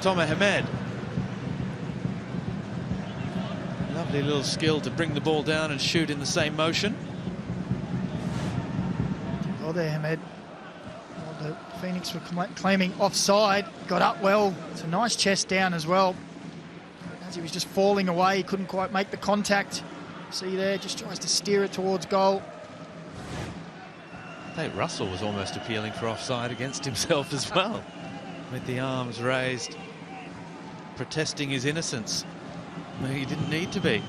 Tomer Hamed. Lovely little skill to bring the ball down and shoot in the same motion. Oh, there, Hamed. Well, the Phoenix were claiming offside. Got up well. It's a nice chest down as well. As he was just falling away, he couldn't quite make the contact. See there, just tries to steer it towards goal. I think Russell was almost appealing for offside against himself as well, with the arms raised, protesting his innocence. No, he didn't need to be.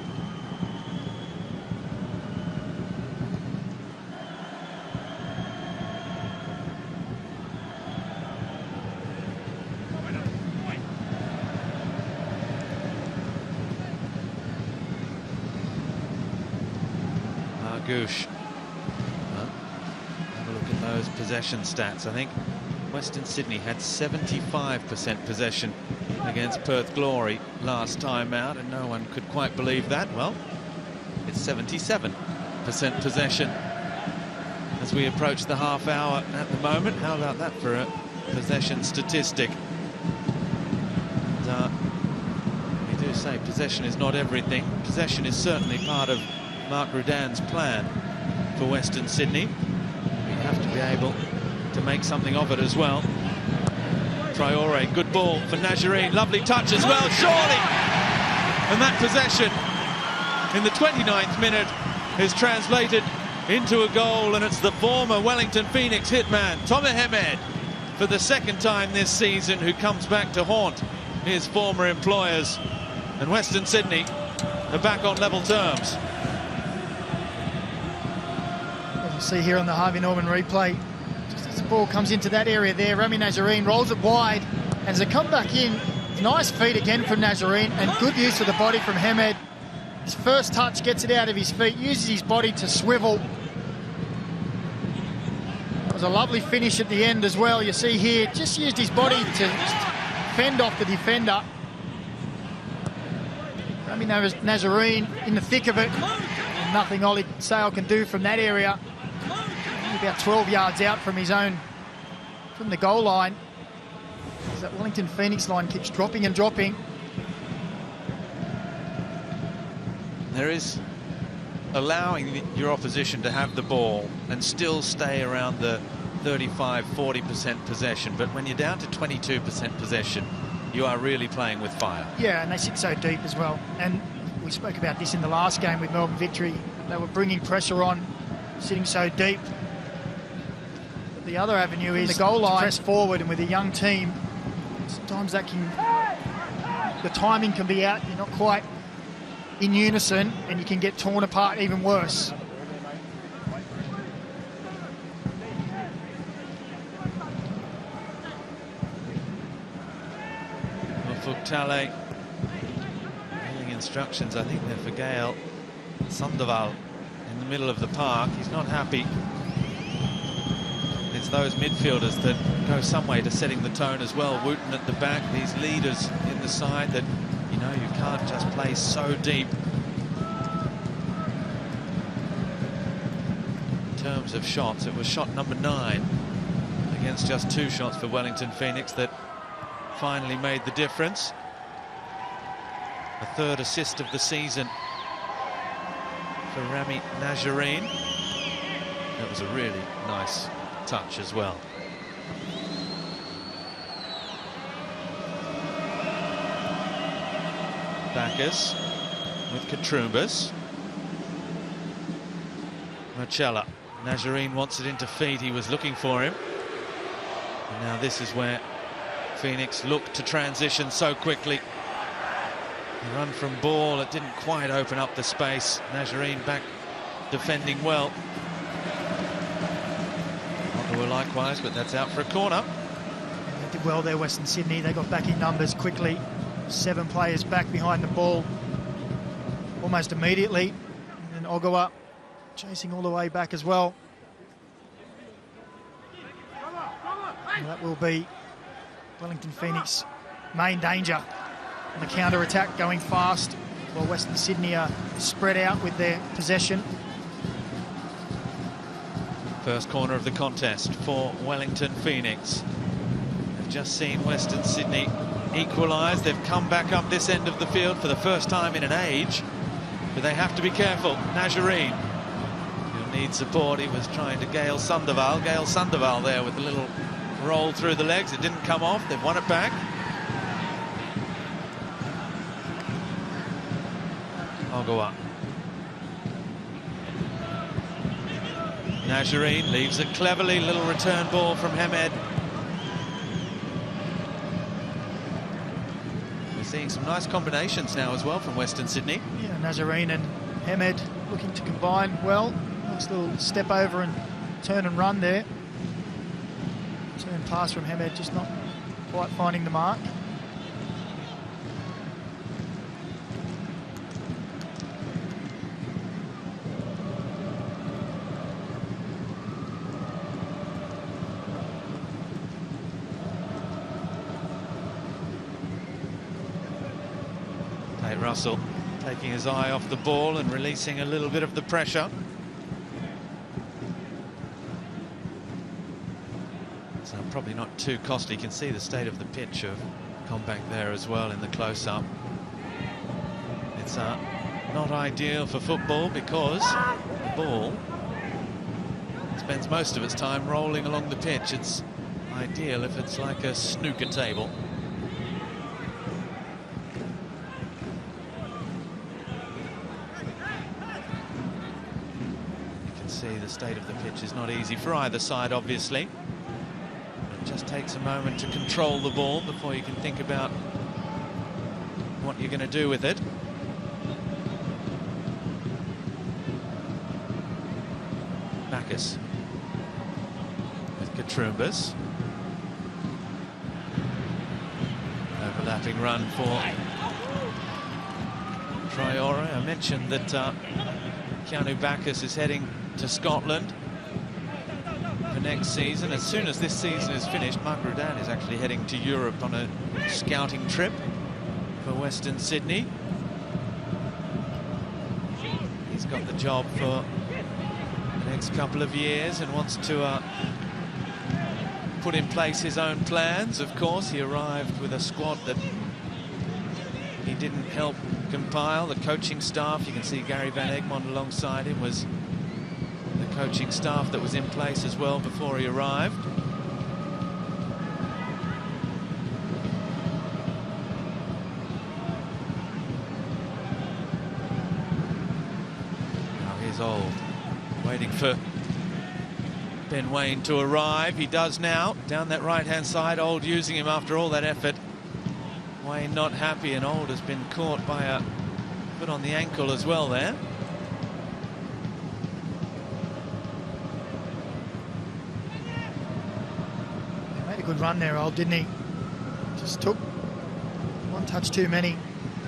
Margouche. Have a look at those possession stats. I think Western Sydney had 75% possession against Perth Glory last time out, and no one could quite believe that. Well, it's 77% possession as we approach the half hour at the moment. How about that for a possession statistic? And, we do say possession is not everything. Possession is certainly part of Mark Rudan's plan for Western Sydney. We have to be able to make something of it as well. Traore, good ball for Najarine, lovely touch as well, surely! And that possession in the 29th minute is translated into a goal, and it's the former Wellington Phoenix hitman, Tomer Hamed, for the second time this season, who comes back to haunt his former employers. And Western Sydney are back on level terms. As you see here on the Harvey Norman replay, the ball comes into that area there. Rami Najarine rolls it wide. As they come back in, nice feet again from Najarine and good use of the body from Hamed. His first touch gets it out of his feet, uses his body to swivel. It was a lovely finish at the end as well. You see here, just used his body to fend off the defender. Rami Najarine in the thick of it. And nothing Ollie Sale can do from that area. About 12 yards out from his own, from the goal line. As that Wellington Phoenix line keeps dropping and dropping. There is allowing your opposition to have the ball and still stay around the 35–40% possession, but when you're down to 22% possession, you are really playing with fire. Yeah, and they sit so deep as well. And we spoke about this in the last game with Melbourne Victory. They were bringing pressure on, sitting so deep. The other avenue is the goal line, press forward, and with a young team, sometimes that can, the timing can be out, you're not quite in unison, and you can get torn apart even worse. Tale giving instructions, I think they're for Gail Sandoval in the middle of the park. He's not happy. It's those midfielders that go some way to setting the tone as well. Wooten at the back, these leaders in the side that, you know, you can't just play so deep. In terms of shots, it was shot number 9 against just 2 shots for Wellington Phoenix that finally made the difference. A 3rd assist of the season for Rami Najarine. That was a really nice touch as well. Bacchus with Katrumbas. Marcella. Najarine wants it into feet. He was looking for him. And now this is where Phoenix looked to transition so quickly. The run from ball, it didn't quite open up the space. Najarine back defending well. Ottawa likewise, but that's out for a corner. They did well there, Western Sydney. They got back in numbers quickly. 7 players back behind the ball almost immediately. And then Ogawa chasing all the way back as well. And that will be Wellington Phoenix main danger on the counter-attack, going fast, while Western Sydney are spread out with their possession. First corner of the contest for Wellington Phoenix. They've just seen Western Sydney equalised. They've come back up this end of the field for the first time in an age, but they have to be careful. Najareen, he'll need support. He was trying to Gail Sandoval there with a little roll through the legs. It didn't come off. They've won it back. Ogawa. Najareen leaves it cleverly. Little return ball from Hamed. We're seeing some nice combinations now as well from Western Sydney. Yeah, Najareen and Hamed looking to combine well. Nice little step over and turn and run there. Turn pass from Hamed, just not quite finding the mark. Russell taking his eye off the ball and releasing a little bit of the pressure. So probably not too costly. You can see the state of the pitch of Combank there as well in the close-up. It's not ideal for football because the ball spends most of its time rolling along the pitch. It's ideal if it's like a snooker table. The state of the pitch is not easy for either side, obviously. It just takes a moment to control the ball before you can think about what you're going to do with it. Bacchus with Katrumbas. Overlapping run for Traore. I mentioned that Keanu Bacchus is heading to Scotland for next season. As soon as this season is finished, Mark Rudan is actually heading to Europe on a scouting trip for Western Sydney. He's got the job for the next couple of years and wants to put in place his own plans. Of course, he arrived with a squad that he didn't help compile. The coaching staff, you can see Gary Van Egmond alongside him, was coaching staff that was in place as well before he arrived. Now here's Old, waiting for Ben Waine to arrive. He does now, down that right-hand side. Old using him after all that effort. Waine not happy, and Old has been caught by a foot on the ankle as well there. Good run there, Old, didn't he? Just took one touch too many.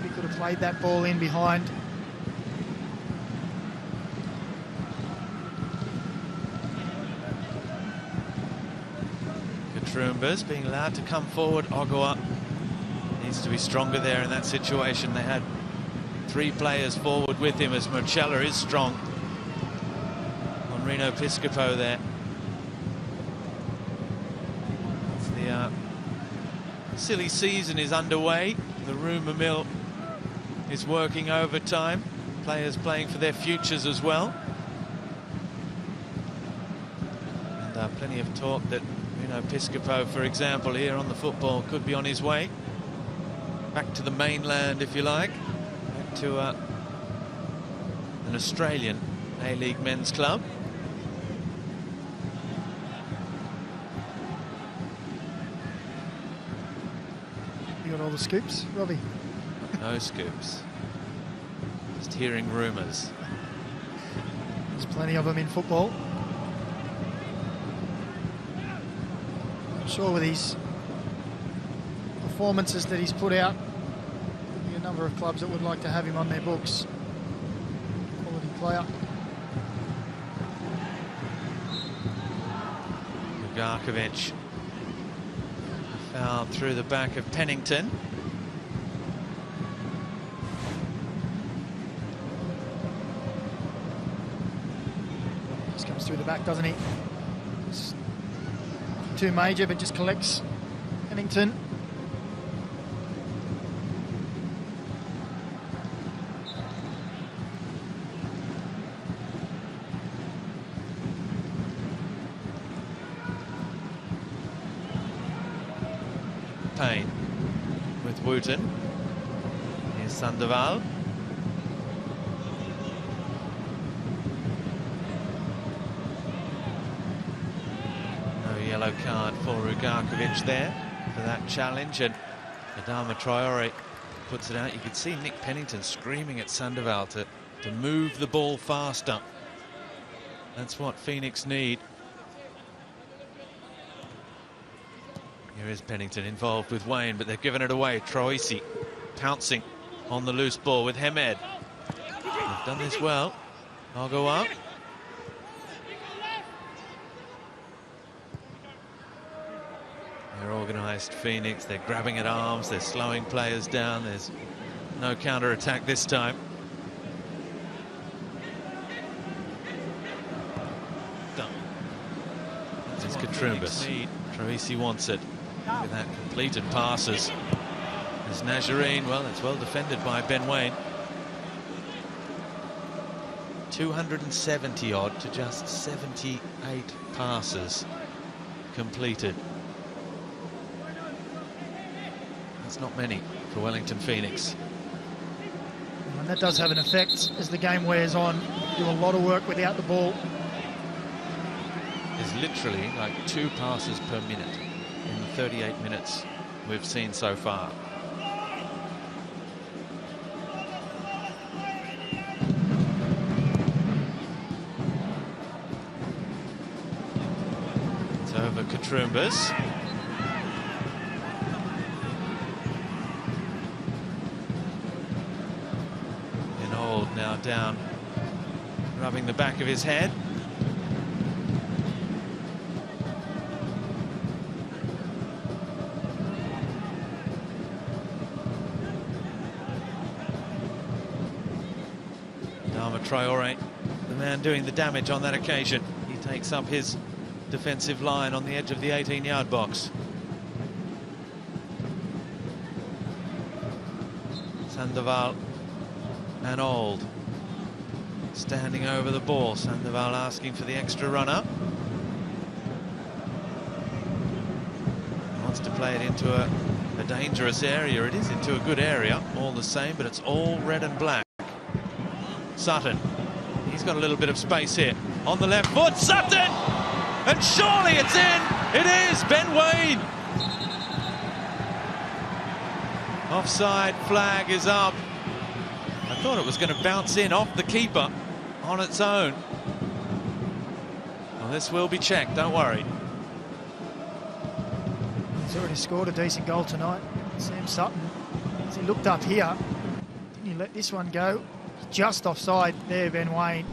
He could have played that ball in behind. Katrumbas being allowed to come forward. Ogawa needs to be stronger there in that situation. They had 3 players forward with him, as Marcella is strong on Reno Piscopo there. Silly season is underway. The rumour mill is working overtime. Players playing for their futures as well. And plenty of talk that, you know, Piscopo, for example, here on the football, could be on his way back to the mainland, if you like, back to an Australian A-League men's club. Got all the scoops, Robbie? No scoops. Just hearing rumours. There's plenty of them in football. I'm sure with his performances that he's put out, there'll be a number of clubs that would like to have him on their books. Quality player. Garkovic. Foul through the back of Pennington. Just comes through the back, doesn't he? It's too major, but just collects Pennington. pain with Wooten. Here's Sandoval. No yellow card for Ugarkovic there for that challenge, and Adama Traore puts it out. You could see Nick Pennington screaming at Sandoval to move the ball faster. That's what Phoenix need. Here is Pennington involved with Wayne, but they've given it away. Troisi pouncing on the loose ball with Hemed. They've done this well. I'll go up. They're organised, Phoenix. They're grabbing at arms. They're slowing players down. There's no counter-attack this time. Done. There's Katrumbas. Troisi wants it. Look at that, completed passes. There's Najarine. Well, it's well defended by Ben Waine. 270 odd to just 78 passes completed. That's not many for Wellington Phoenix. And that does have an effect as the game wears on. Do a lot of work without the ball. There's literally like 2 passes per minute in the 38 minutes we've seen so far. It's over Katrumbas. Now down, rubbing the back of his head. Adama Traore, the man doing the damage on that occasion. He takes up his defensive line on the edge of the 18-yard box. Sandoval and Old standing over the ball. Sandoval asking for the extra runner. He wants to play it into a dangerous area. It is into a good area all the same, but it's all red and black. Sutton, he's got a little bit of space here on the left foot. Sutton, and surely it's in. It is. Ben Waine. Offside flag is up. I thought it was going to bounce in off the keeper on its own. Well, this will be checked, don't worry. He's already scored a decent goal tonight, Sam Sutton. As he looked up here, didn't he let this one go? Just offside there, Ben Waine.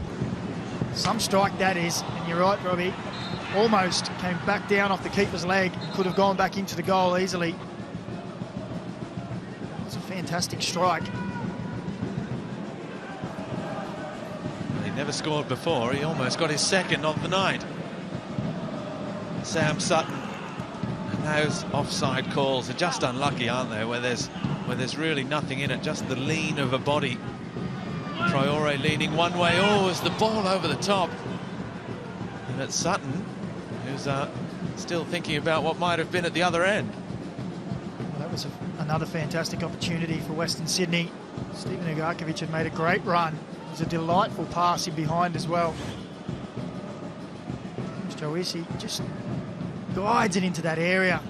Some strike that is, and you're right, Robbie. Almost came back down off the keeper's leg, could have gone back into the goal easily. It's a fantastic strike. Never scored before. He almost got his second of the night. Sam Sutton. And those offside calls are just unlucky, aren't they? Where there's really nothing in it, just the lean of a body. Traore leaning one way. Oh, is the ball over the top? And it's Sutton, who's still thinking about what might have been at the other end. Well, that was another fantastic opportunity for Western Sydney. Stephen Ugarkovic had made a great run. It was a delightful pass in behind as well. Troisi just guides it into that area.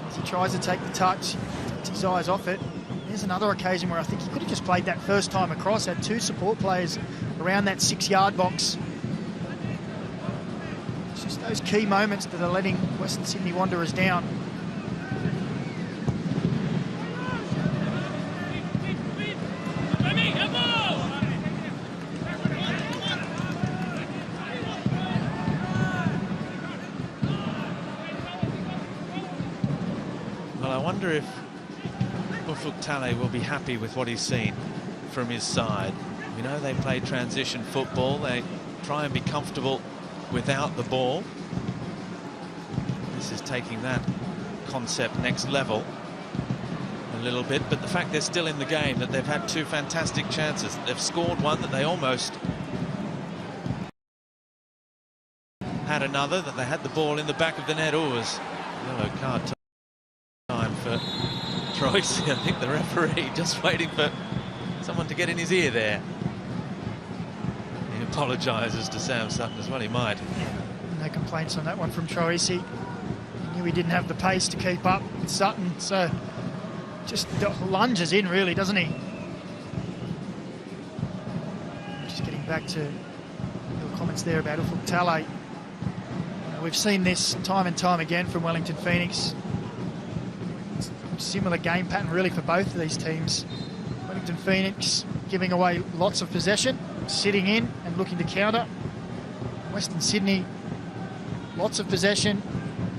As he tries to take the touch, takes his eyes off it. There's another occasion where I think he could have just played that first time across, had 2 support players around that 6-yard box. It's just those key moments that are letting Western Sydney Wanderers down. Well, I wonder if Ufuk Talay will be happy with what he's seen from his side. You know, they play transition football. They try and be comfortable without the ball. This is taking that concept next level a little bit, but the fact they're still in the game, that they've had 2 fantastic chances, they've scored one, that they almost had another, that they had the ball in the back of the net. Oh, it was yellow card time for Troyes, I think the referee just waiting for someone to get in his ear there. He apologises to Sam Sutton as well, he might. No complaints on that one from Troyes. He knew he didn't have the pace to keep up with Sutton, so just lunges in really, doesn't he? Just getting back to your comments there about Ufuk Talay. We've seen this time and time again from Wellington Phoenix. Similar game pattern really for both of these teams. Wellington Phoenix giving away lots of possession, sitting in and looking to counter. Western Sydney, lots of possession,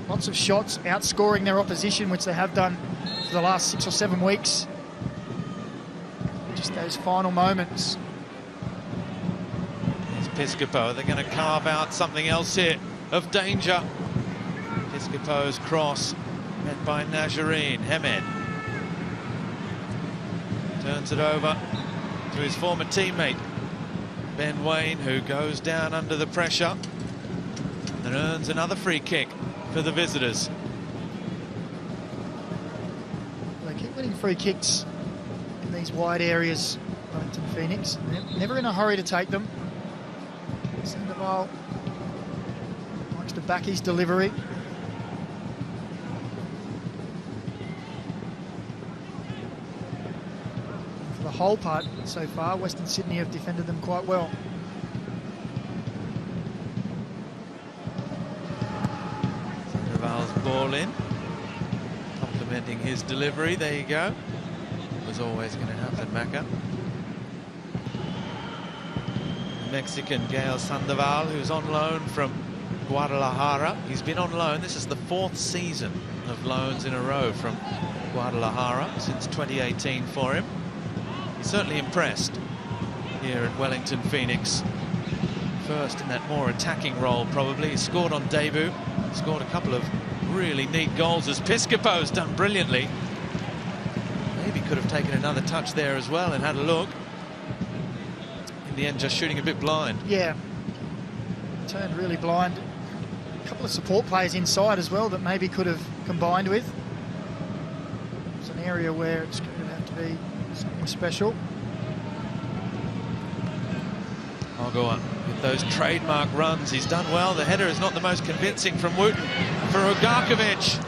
lots of shots, outscoring their opposition, which they have done for the last 6 or 7 weeks. Just those final moments. There's Piscopo. They're going to carve out something else here of danger. Piscopo's cross met by Najareen. Hemed turns it over to his former teammate Ben Waine, who goes down under the pressure and earns another free kick for the visitors. They keep winning free kicks in these wide areas, Wellington Phoenix. They're never in a hurry to take them. Sandoval likes to back his delivery. For the whole part so far, Western Sydney have defended them quite well. Sandoval's ball in, complimenting his delivery. There you go. It was always going to happen, Macca. Mexican Gael Sandoval, who's on loan from Guadalajara. He's been on loan. This is the 4th season of loans in a row from Guadalajara since 2018 for him. He's certainly impressed here at Wellington Phoenix. First in that more attacking role, probably. He scored on debut. Scored a couple of really neat goals, as Piscopo's done brilliantly. Maybe could have taken another touch there as well and had a look. In the end, just shooting a bit blind. Yeah, turned really blind. A couple of support players inside as well that maybe could have combined with. It's an area where it's going to have to be something special. Ogoa with those trademark runs. He's done well. The header is not the most convincing from Wooten for Ugarkovic.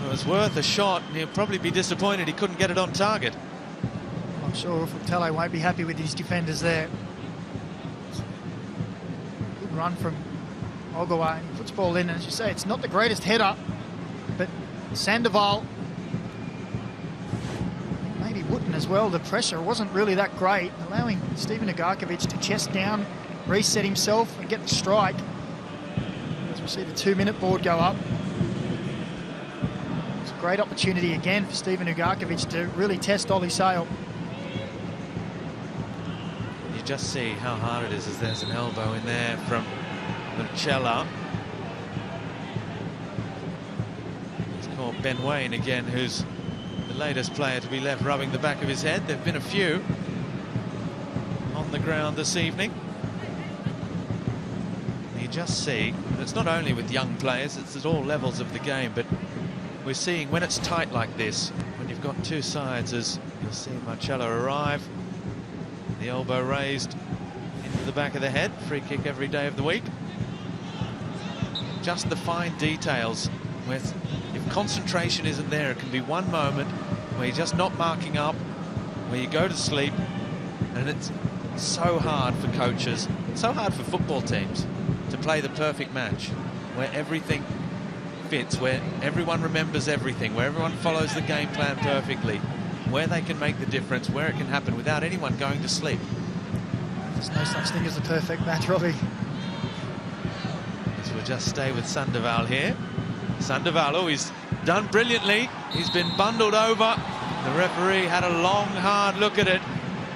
It was worth a shot, and he'll probably be disappointed he couldn't get it on target. I'm sure Ufuk Talay won't be happy with his defenders there. Good run from Ogoa, and he puts the ball in, and as you say, it's not the greatest header, but Sandoval, maybe Wooten as well, the pressure wasn't really that great, allowing Stephen Ugarkovic to chest down, reset himself and get the strike. As we see the 2-minute board go up. It's a great opportunity again for Stephen Ugarkovic to really test Ollie Sale. You just see how hard it is as there's an elbow in there from Lucella. It's called Ben Waine again, who's the latest player to be left rubbing the back of his head. There have been a few on the ground this evening. You just see, it's not only with young players, it's at all levels of the game, but we're seeing when it's tight like this, when you've got two sides, as you'll see Marcello arrive, the elbow raised into the back of the head, free kick every day of the week. Just the fine details, with if concentration isn't there, it can be one moment where you're just not marking up, where you go to sleep, and it's so hard for coaches, so hard for football teams to play the perfect match, where everything fits, where everyone remembers everything, where everyone follows the game plan perfectly, where they can make the difference, where it can happen without anyone going to sleep. There's no such thing as a perfect match, Robbie. So we'll just stay with Sandoval here. Sandoval, oh, he's done brilliantly. He's been bundled over. The referee had a long, hard look at it.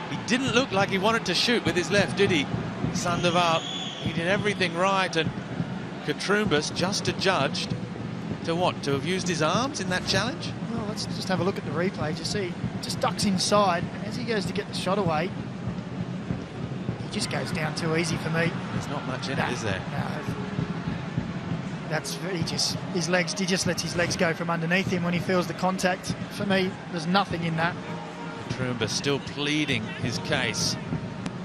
He didn't look like he wanted to shoot with his left, did he? Sandoval, he did everything right, and Katrumbas just adjudged to what? To have used his arms in that challenge? Well, let's just have a look at the replay. You see, just ducks inside, and as he goes to get the shot away, he just goes down too easy for me. There's not much in it, is there? No. he just lets his legs go from underneath him when he feels the contact. For me, there's nothing in that. Trumba still pleading his case.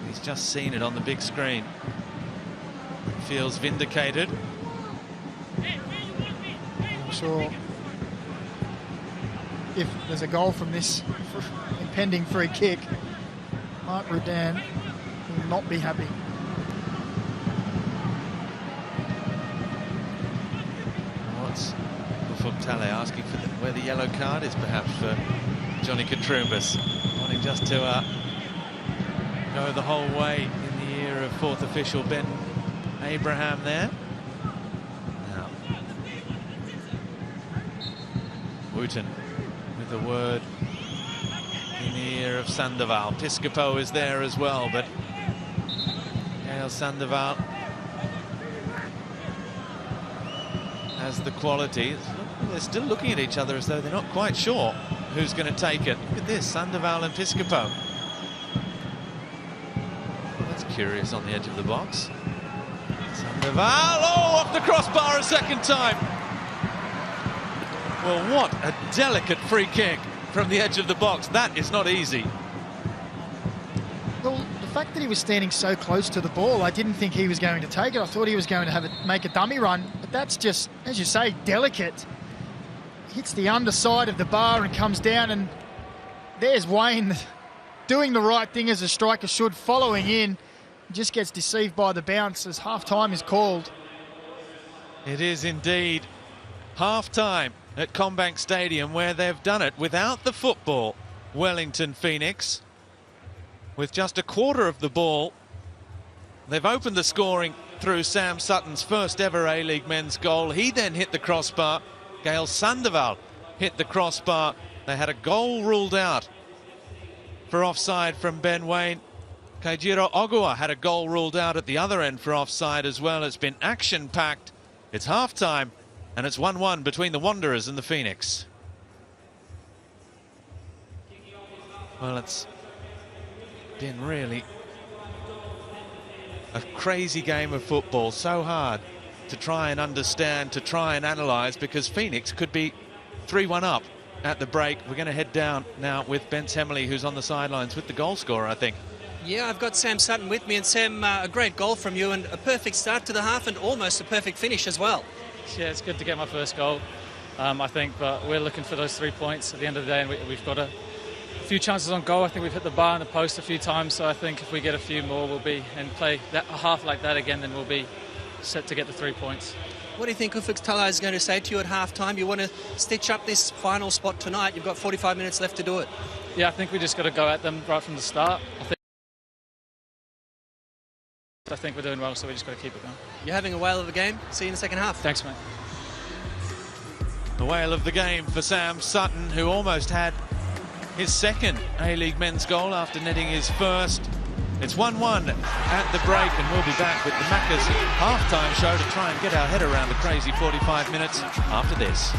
He's just seen it on the big screen. Feels vindicated. I'm sure if there's a goal from this impending free kick, Mark Rudan will not be happy. What's Tale asking for where the yellow card is, perhaps, for Johnny Katrumbas, wanting just to go the whole way in the ear of fourth official Ben Abraham there. Now, Wooten with a word in the ear of Sandoval. Piscopo is there as well, but Gail Sandoval has the quality. They're still looking at each other as though they're not quite sure who's going to take it. Look at this, Sandoval and Piscopo. That's curious on the edge of the box. Sandoval, oh, off the crossbar a second time. Well, what a delicate free kick from the edge of the box. That is not easy. Well, the fact that he was standing so close to the ball, I didn't think he was going to take it. I thought he was going to make a dummy run, but that's just, as you say, delicate. Hits the underside of the bar and comes down, and there's Wayne doing the right thing as a striker should, following in. Just gets deceived by the bounce as half-time is called. It is indeed half-time at Combank Stadium, where they've done it without the football. Wellington Phoenix, with just a quarter of the ball. They've opened the scoring through Sam Sutton's first ever A-League men's goal. He then hit the crossbar. Gail Sandoval hit the crossbar. They had a goal ruled out for offside from Ben Wayne. Kaijiro Ogua had a goal ruled out at the other end for offside as well. It's been action-packed. It's half-time, and it's 1-1 between the Wanderers and the Phoenix. Well, it's been really a crazy game of football, so hard to try and understand, to try and analyse, because Phoenix could be 3-1 up at the break. We're going to head down now with Ben Hemley, who's on the sidelines with the goal scorer, I think. Yeah, I've got Sam Sutton with me, and Sam, a great goal from you and a perfect start to the half and almost a perfect finish as well. Yeah, it's good to get my first goal, I think, but we're looking for those 3 points at the end of the day, and we've got a few chances on goal. I think we've hit the bar and the post a few times, so I think if we get a few more, we'll be, and play that, a half like that again, then we'll be set to get the 3 points. What do you think Ufuk Talai is going to say to you at half-time? You want to stitch up this final spot tonight. You've got 45 minutes left to do it. Yeah, I think we just got to go at them right from the start. I think we're doing well, so we just got to keep it going. You're having a whale of a game. See you in the second half. Thanks, mate. The whale of the game for Sam Sutton, who almost had his second A-League men's goal after netting his first. It's 1-1 at the break, and we'll be back with the Maccas half-time show to try and get our head around the crazy 45 minutes after this.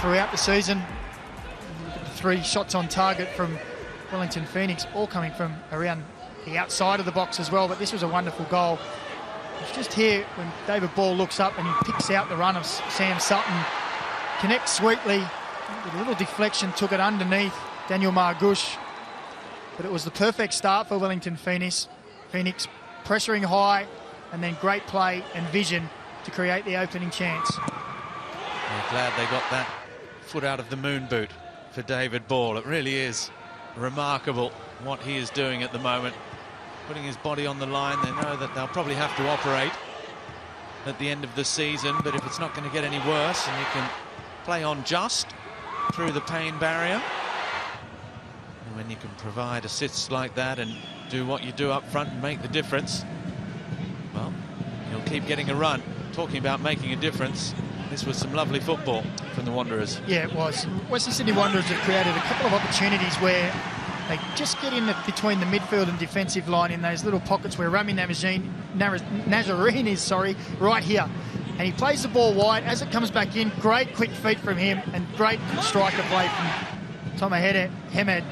throughout the season. 3 shots on target from Wellington Phoenix, all coming from around the outside of the box as well, but this was a wonderful goal. It's just here when David Ball looks up and he picks out the run of Sam Sutton, connects sweetly, with a little deflection, took it underneath Daniel Margush, but it was the perfect start for Wellington Phoenix, pressuring high, and then great play and vision to create the opening chance. I'm glad they got that foot out of the moon boot for David Ball. It really is remarkable what he is doing at the moment, putting his body on the line. They know that they'll probably have to operate at the end of the season, but if it's not going to get any worse and you can play on just through the pain barrier, and when you can provide assists like that and do what you do up front and make the difference, well, you'll keep getting a run. Talking about making a difference, this was some lovely football from the Wanderers. Yeah, it was. Western Sydney Wanderers have created a couple of opportunities where they just get in between the midfield and defensive line in those little pockets where Rami Nazarene is, right here. And he plays the ball wide. As it comes back in, great quick feet from him and great striker play from Tomer Hemed.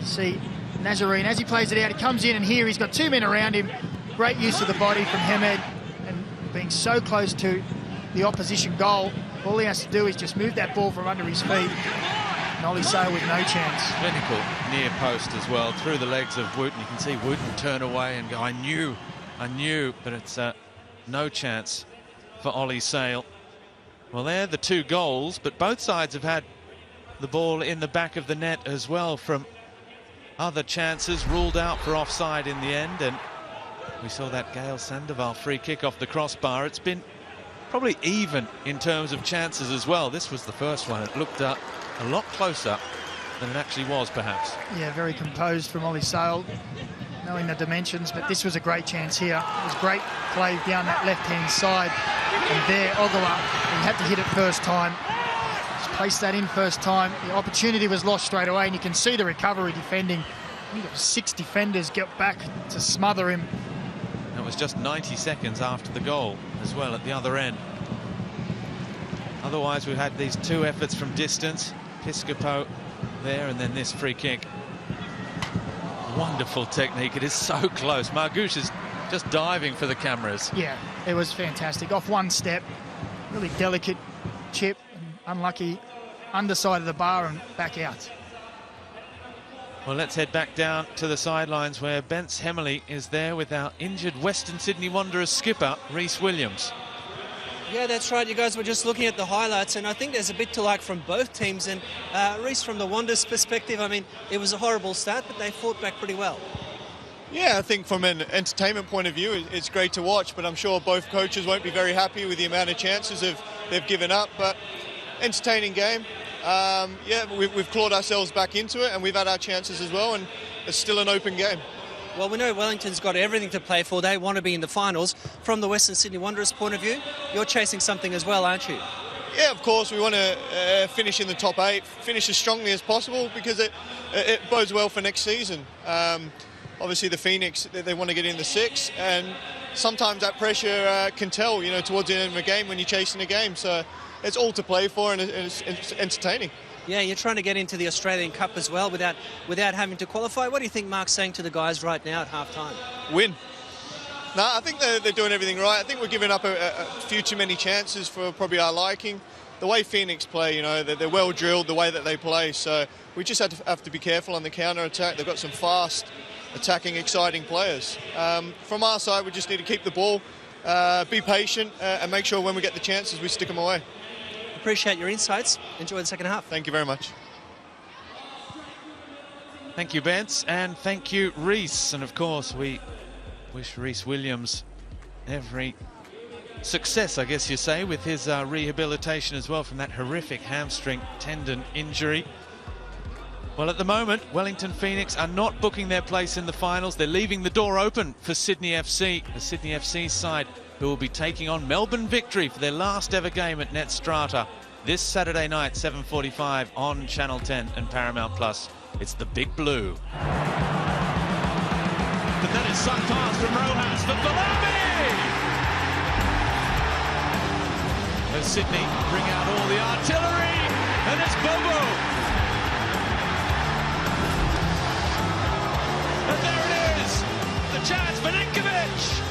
See Nazarene, as he plays it out, he comes in, and here he's got 2 men around him. Great use of the body from Hemed, and being so close to the opposition goal, all he has to do is just move that ball from under his feet. And Ollie Sale with no chance. Clinical near post as well, through the legs of Wooten. You can see Wooten turn away and go, I knew, but it's no chance for Ollie Sale. Well, they're the 2 goals, but both sides have had the ball in the back of the net as well from other chances, ruled out for offside in the end, and we saw that Gail Sandoval free kick off the crossbar. It's been probably even in terms of chances as well. This was the first one. It looked a lot closer than it actually was, perhaps. Yeah, very composed from Ollie Sale, knowing the dimensions, but this was a great chance here. It was great play down that left-hand side, and there, Ogawa, he had to hit it first time. Just placed that in first time. The opportunity was lost straight away, and you can see the recovery defending. I think it was 6 defenders get back to smother him. That was just 90 seconds after the goal as well at the other end. Otherwise, we've had these 2 efforts from distance. Piscopo there, and then this free kick. Wonderful technique. It is so close. Margush is just diving for the cameras. Yeah, it was fantastic. Off one step, really delicate chip, and unlucky underside of the bar and back out. Well, let's head back down to the sidelines where Bence Hemley is there with our injured Western Sydney Wanderers skipper, Rhys Williams. Yeah, that's right. You guys were just looking at the highlights, and I think there's a bit to like from both teams. And Rhys, from the Wanderers' perspective, I mean, it was a horrible start, but they fought back pretty well. Yeah, I think from an entertainment point of view, it's great to watch, but I'm sure both coaches won't be very happy with the amount of chances they've given up. But entertaining game. Yeah, we've clawed ourselves back into it, and we've had our chances as well, and it's still an open game. Well, we know Wellington's got everything to play for. They want to be in the finals. From the Western Sydney Wanderers' point of view, you're chasing something as well, aren't you? Yeah, of course, we want to finish in the top 8, finish as strongly as possible, because it bodes well for next season. Obviously, the Phoenix, they want to get in the 6, and sometimes that pressure can tell, towards the end of a game when you're chasing a game. So it's all to play for, and it's entertaining. Yeah, you're trying to get into the Australian Cup as well without having to qualify. What do you think Mark's saying to the guys right now at half-time? Win. No, I think they're doing everything right. I think we're giving up a few too many chances for probably our liking. The way Phoenix play, they're well drilled, the way that they play. So we just have to be careful on the counter-attack. They've got some fast, attacking, exciting players. From our side, we just need to keep the ball, be patient, and make sure when we get the chances, we stick them away. Appreciate your insights. Enjoy the second half. Thank you very much. Thank you, Bence, and thank you, Rhys. And of course, we wish Rhys Williams every success, I guess you say, with his rehabilitation as well from that horrific hamstring tendon injury. Well, at the moment, Wellington Phoenix are not booking their place in the finals. They're leaving the door open for Sydney FC, the Sydney FC side, who will be taking on Melbourne Victory for their last ever game at Net Strata this Saturday night, 7:45 on Channel 10 and Paramount Plus. It's the Big Blue. But then it's sucked past from Rojas for Balabi! As Sydney bring out all the artillery, and it's Bobo. And there it is, the chance for Ninkovic.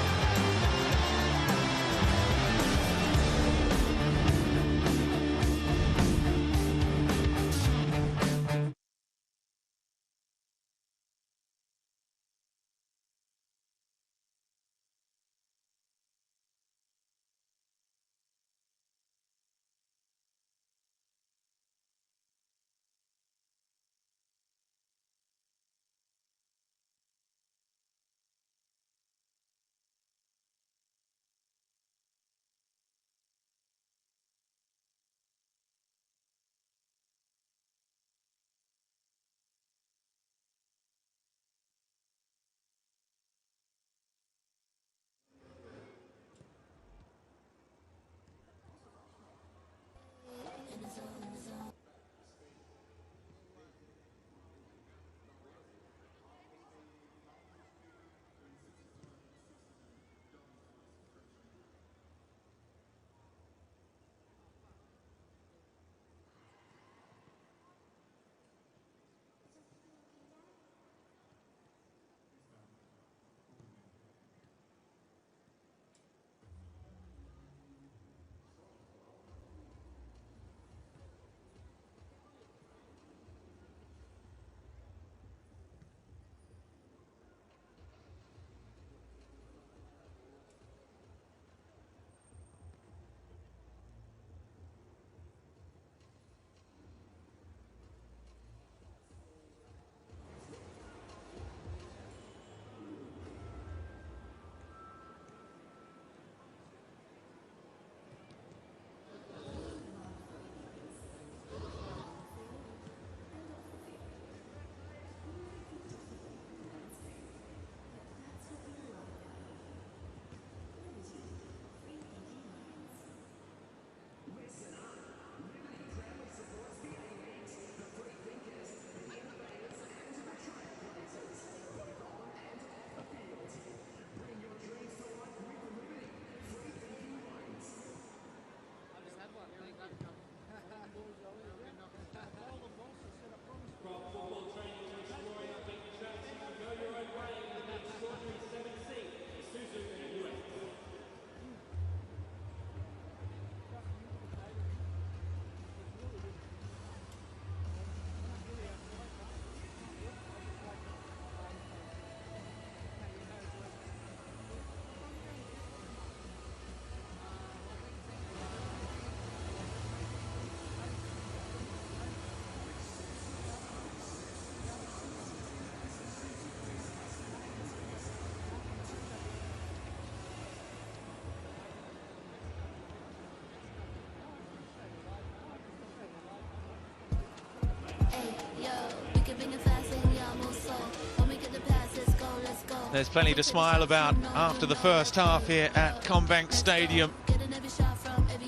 There's plenty to smile about after the first half here at Combank Stadium.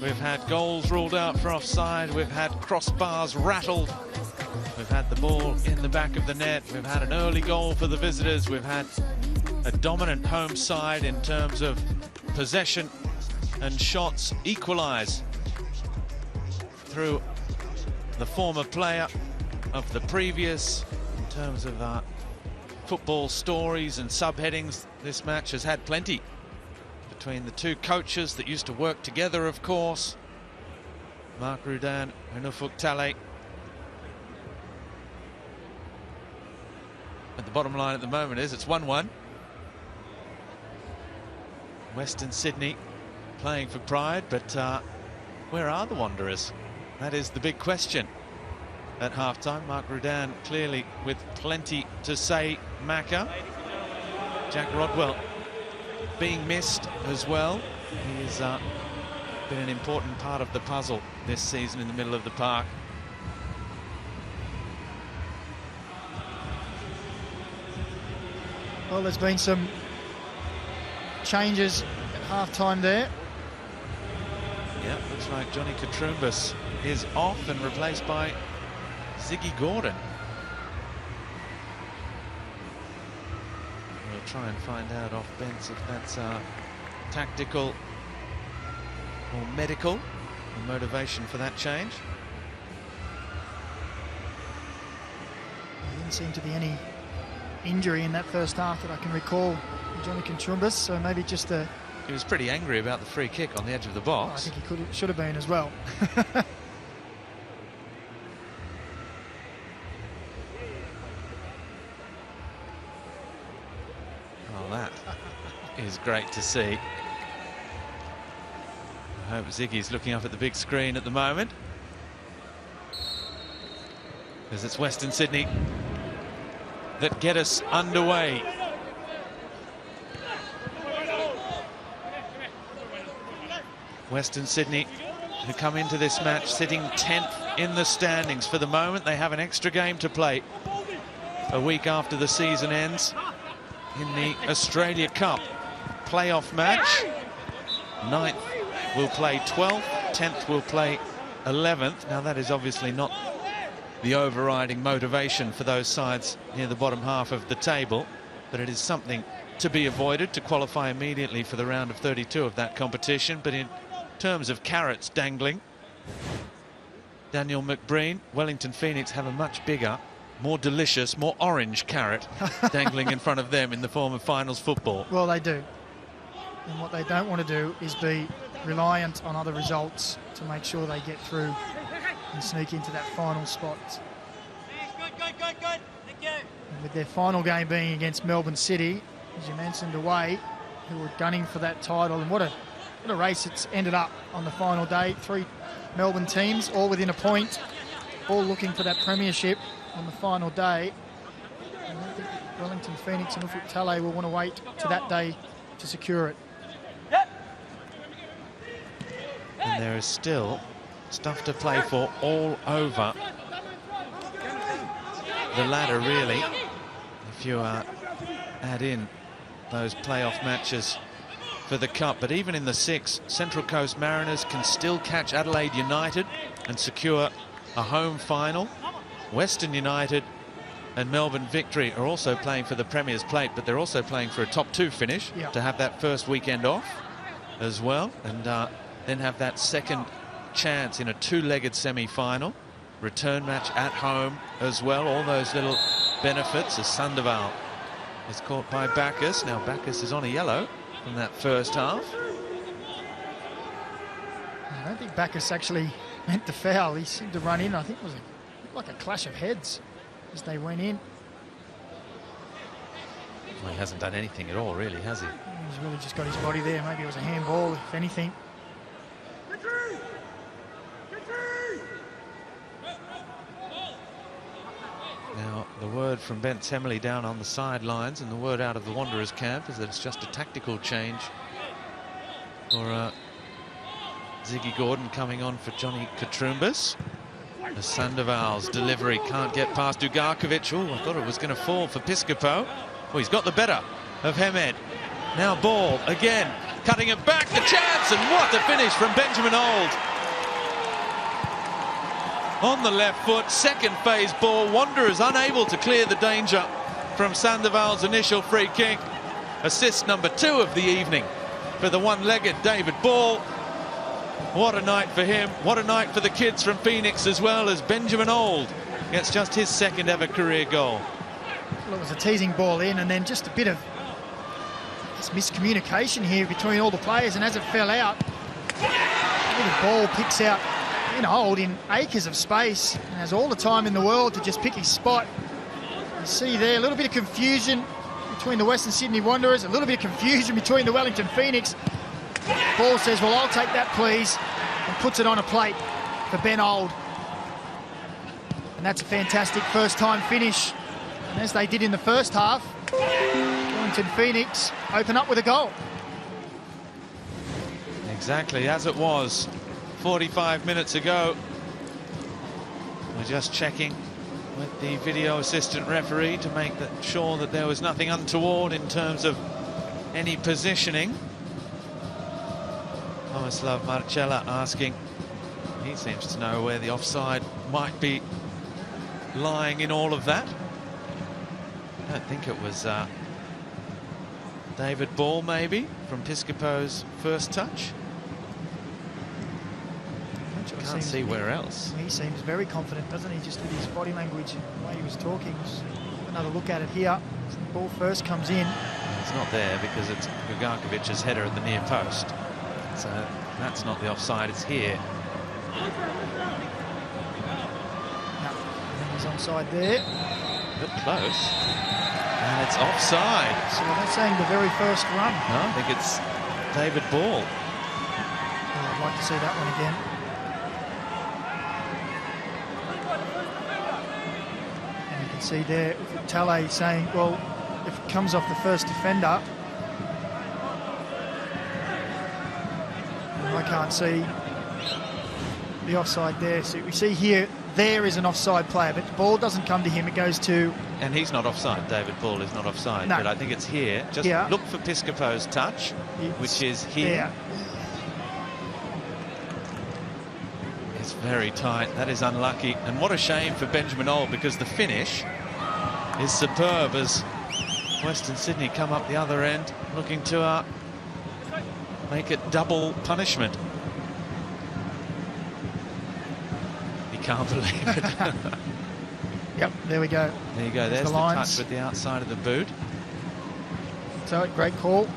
We've had goals ruled out for offside, we've had crossbars rattled, we've had the ball in the back of the net, we've had an early goal for the visitors, we've had a dominant home side in terms of possession and shots equalise through the former player of the previous. In terms of football stories and subheadings, this match has had plenty between the two coaches that used to work together, of course, Mark Rudan and Ufuk Talay. But the bottom line at the moment is it's 1-1. Western Sydney playing for pride, but where are the Wanderers? That is the big question at half-time. Mark Rudan clearly with plenty to say. Macca, Jack Rodwell being missed as well. He's been an important part of the puzzle this season in the middle of the park. Well, there's been some changes at half-time there. Yeah, looks like Johnny Katrumbas is off and replaced by Ziggy Gordon. We'll try and find out off bench if that's tactical or medical. the motivation for that change. There didn't seem to be any injury in that first half that I can recall for Johnny Contrumbus, so maybe just a... He was pretty angry about the free kick on the edge of the box. I think he should have been as well. Oh, that is great to see. I hope Ziggy's looking up at the big screen at the moment, because it's Western Sydney that get us underway. Western Sydney, who come into this match sitting 10th in the standings. For the moment, they have an extra game to play a week after the season ends in the Australia Cup playoff match. 9th will play 12th, 10th will play 11th. Now, that is obviously not the overriding motivation for those sides near the bottom half of the table, but it is something to be avoided to qualify immediately for the round of 32 of that competition. But in terms of carrots dangling, Daniel McBreen, Wellington Phoenix have a much bigger, more delicious, more orange carrot dangling in front of them in the form of finals football. Well, they do. And what they don't want to do is be reliant on other results to make sure they get through and sneak into that final spot. And with their final game being against Melbourne City, as you mentioned, away, who were gunning for that title, and what a race it's ended up on the final day. 3 Melbourne teams, all within a point, all looking for that premiership on the final day. And I think Wellington Phoenix and Ufuk Talay will want to wait to that day to secure it. And there is still stuff to play for all over the ladder, really, if you add in those playoff matches for the Cup. But even in the 6, Central Coast Mariners can still catch Adelaide United and secure a home final. Western United and Melbourne Victory are also playing for the Premier's Plate, but they're also playing for a top 2 finish to have that first weekend off as well, and then have that second chance in a 2-legged semi-final. Return match at home as well. All those little benefits as Sandoval is caught by Bacchus. Now Bacchus is on a yellow from that first half. I don't think Bacchus actually meant to foul. He seemed to run in. I think it was like a clash of heads as they went in. Well, he hasn't done anything at all, really, has he? He's really just got his body there. Maybe it was a handball, if anything. Now, the word from Ben Temley down on the sidelines, and the word out of the Wanderers camp, is that it's just a tactical change for Ziggy Gordon coming on for Johnny Contrumbus. The Sandoval's delivery can't get past Dugarkovic. Oh, I thought it was going to fall for Piscopo. Well, he's got the better of Hemed. Now ball again, cutting it back, the chance, and what a finish from Benjamin Auld. On the left foot, second phase ball. Wanderers unable to clear the danger from Sandoval's initial free kick. Assist number 2 of the evening for the one-legged David Ball. What a night for him. What a night for the kids from Phoenix as well, as Benjamin Auld gets just his second ever career goal. Well, it was a teasing ball in, and then just a bit of miscommunication here between all the players, and as it fell out, the ball picks out Auld in acres of space and has all the time in the world to just pick his spot. You see there a little bit of confusion between the Western Sydney Wanderers, a little bit of confusion between the Wellington Phoenix. Ball says, well, I'll take that, please, and puts it on a plate for Ben Auld. And that's a fantastic first-time finish. And as they did in the first half, Wellington Phoenix open up with a goal. Exactly as it was 45 minutes ago. We're just checking with the video assistant referee to make sure that there was nothing untoward in terms of any positioning. Tomislav Marcella asking, he seems to know where the offside might be lying in all of that. I don't think it was David Ball, maybe, from Piscopo's first touch. Can't see where else. He seems very confident, doesn't he? Just with his body language and the way he was talking. Just another look at it here. The ball first comes in. It's not there because it's Ugarkovic's header at the near post. So that's not the offside, it's here. No, he's onside there. But close. And it's offside. So they're saying the very first run. No, I think it's David Ball. I'd like to see that one again. And you can see there, Tale saying, well, if it comes off the first defender, I can't see the offside there. So we see here, there is an offside player, but the ball doesn't come to him, it goes to... And he's not offside, David Ball is not offside, no. But I think it's here. Just look for Piscopo's touch, which is here. There. It's very tight, that is unlucky. And what a shame for Benjamin Old, because the finish is superb as Western Sydney come up the other end, looking to make it double punishment. You can't believe it. Yep, there we go. There you go, there's the touch with the outside of the boot. So, great call.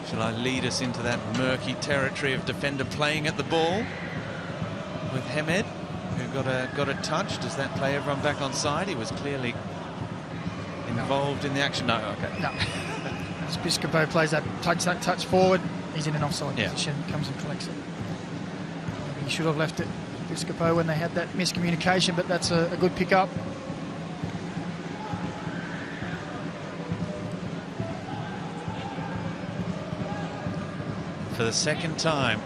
Shall I lead us into that murky territory of defender playing at the ball with Hemed, who got a touch? Does that play everyone back on side? He was clearly involved in the action. No, okay. No. As Piscopo plays that touch forward, he's in an offside position, comes and collects it. He should have left it to Piscopo when they had that miscommunication, but that's a good pick-up. For the second time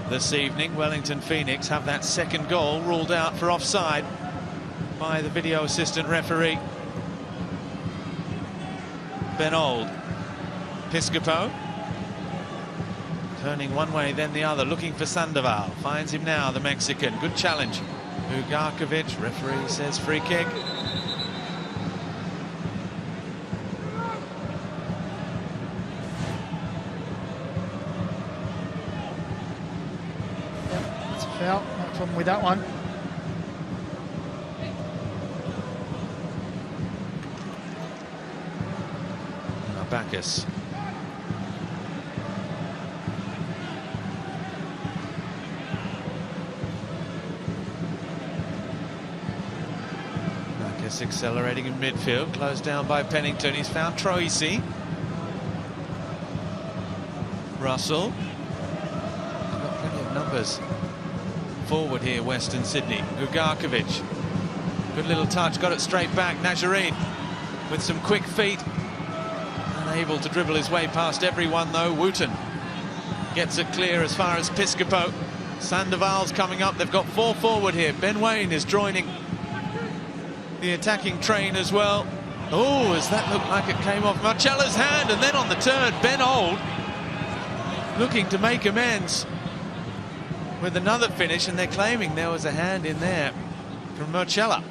this evening, Wellington Phoenix have that second goal ruled out for offside by the video assistant referee. Ben Old. Piscopo turning one way then the other, looking for Sandoval. Finds him now, the Mexican. Good challenge. Ugarkovic, referee says free kick. It's a foul, no problem with that one. Bacchus. Bacchus accelerating in midfield, closed down by Pennington. He's found Troisi. Russell. Got plenty of numbers forward here, Western Sydney. Ugarkovic. Good little touch, got it straight back. Najarine with some quick feet. Unable to dribble his way past everyone though. Wooten gets it clear as far as Piscopo. Sandoval's coming up. They've got four forward here. Ben Waine is joining the attacking train as well. Oh, does that look like it came off Marcella's hand? And then on the turn, Ben Old looking to make amends with another finish, and they're claiming there was a hand in there from Marcella.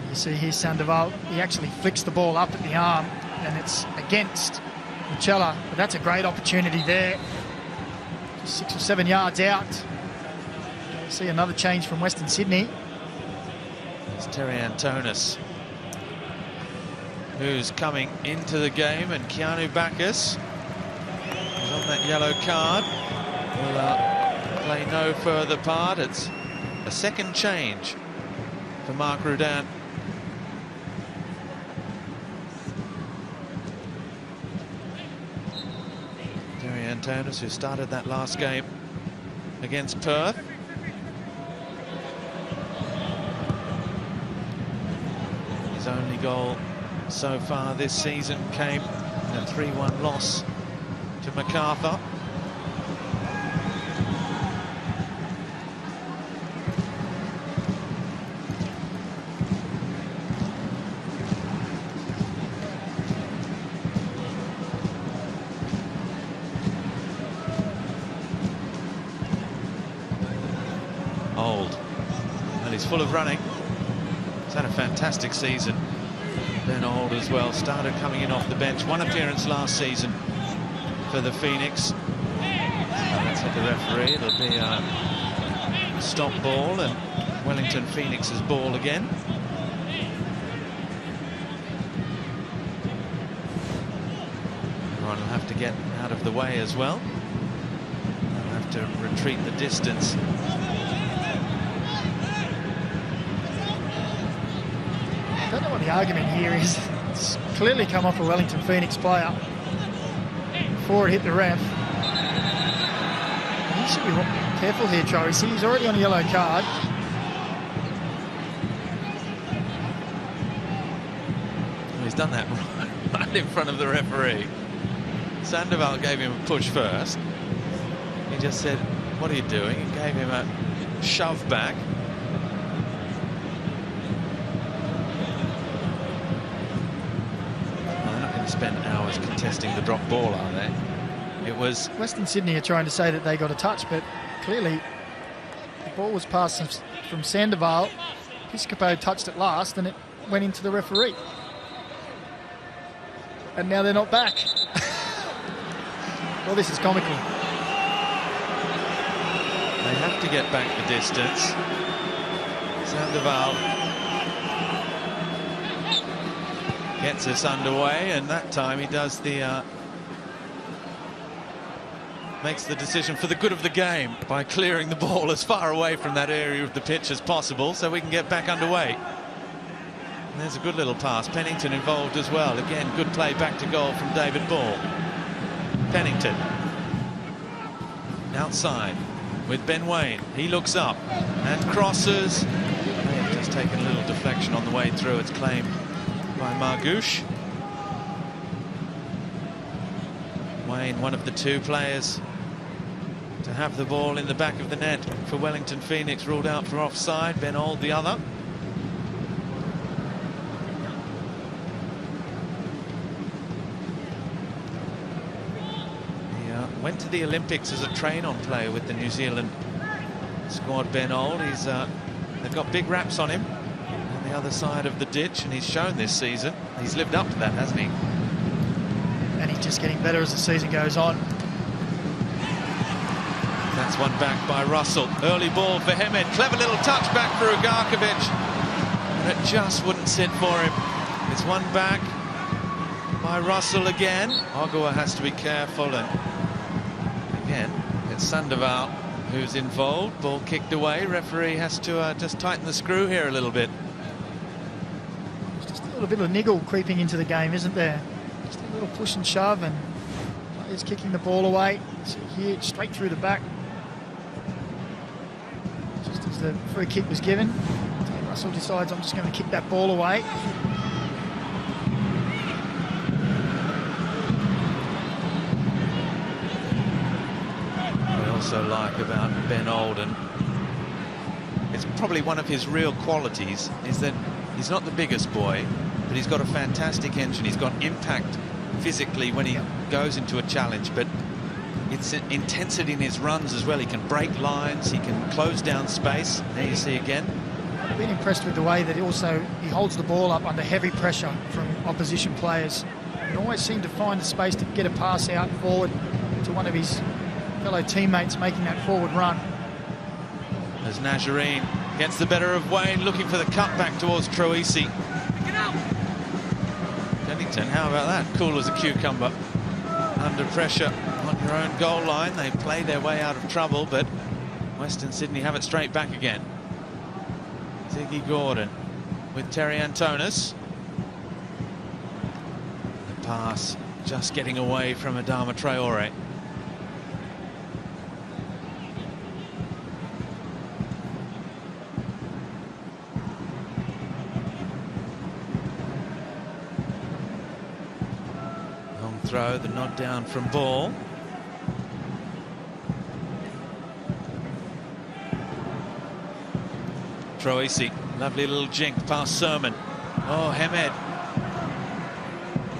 You see here Sandoval, he actually flicks the ball up at the arm, and it's against Marcella, but that's a great opportunity there. Just 6 or 7 yards out. You see another change from Western Sydney. It's Terry Antonis who's coming into the game, and Keanu Bacchus is on that yellow card. Will play no further part. It's a second change for Mark Rudan. Antonis, who started that last game against Perth. His only goal so far this season came in a 3-1 loss to MacArthur. Full of running. He's had a fantastic season. Ben Old as well started coming in off the bench. One appearance last season for for the Phoenix. That's hit the referee. It'll be a stop ball, and Wellington Phoenix's ball again. Everyone will have to get out of the way as well. They'll have to retreat the distance. I don't know what the argument here is. It's clearly come off a Wellington Phoenix player before it hit the ref. He should be careful here, Troy. See, he's already on a yellow card. Well, he's done that right in front of the referee. Sandoval gave him a push first. He just said, "What are you doing?" He gave him a shove back. Spent hours contesting the drop ball, are they? It was... Western Sydney are trying to say that they got a touch, but clearly the ball was passed from Sandoval. Piscopo touched it last and it went into the referee. And now they're not back. Well, this is comical. They have to get back the distance. Sandoval gets us underway, and that time he does the makes the decision for the good of the game by clearing the ball as far away from that area of the pitch as possible so we can get back underway. And there's a good little pass. Pennington involved as well. Again, good play back to goal from David Ball. Pennington outside with Ben Waine. He looks up and crosses. May have just taken a little deflection on the way through. It's claimed by Margouche. Waine, one of the two players to have the ball in the back of the net for Wellington Phoenix, ruled out for offside. Ben Old the other. He went to the Olympics as a train-on player with the New Zealand squad. Ben Old, they've got big raps on him on the other side of the ditch, and he's shown this season he's lived up to that, hasn't he? And he's just getting better as the season goes on. That's one back by Russell. Early ball for Hemed. Clever little touch back for Ugarkovic. And it just wouldn't sit for him. It's one back by Russell again. Ogawa has to be careful, and again it's Sandoval who's involved. Ball kicked away. Referee has to just tighten the screw here a little bit. Just a little bit of niggle creeping into the game, isn't there? Just a little push and shove, and players kicking the ball away. So here, straight through the back. Just as the free kick was given, Russell decides, I'm just going to kick that ball away. I also like about Ben Olden, it's probably one of his real qualities, is that he's not the biggest boy, but he's got a fantastic engine. He's got impact physically when he goes into a challenge, but it's intensity in his runs as well. He can break lines, he can close down space. There you see again. I've been impressed with the way that he holds the ball up under heavy pressure from opposition players. He always seemed to find the space to get a pass out forward to one of his fellow teammates making that forward run. As Najarine gets the better of Waine, looking for the cutback towards Troisi. Pennington, how about that? Cool as a cucumber. Under pressure on your own goal line. They play their way out of trouble, but Western Sydney have it straight back again. Ziggy Gordon with Terry Antonis. The pass just getting away from Adama Traore. Long throw, the nod down from Ball. Troisi, lovely little jink past Sermon. Oh, Hemed.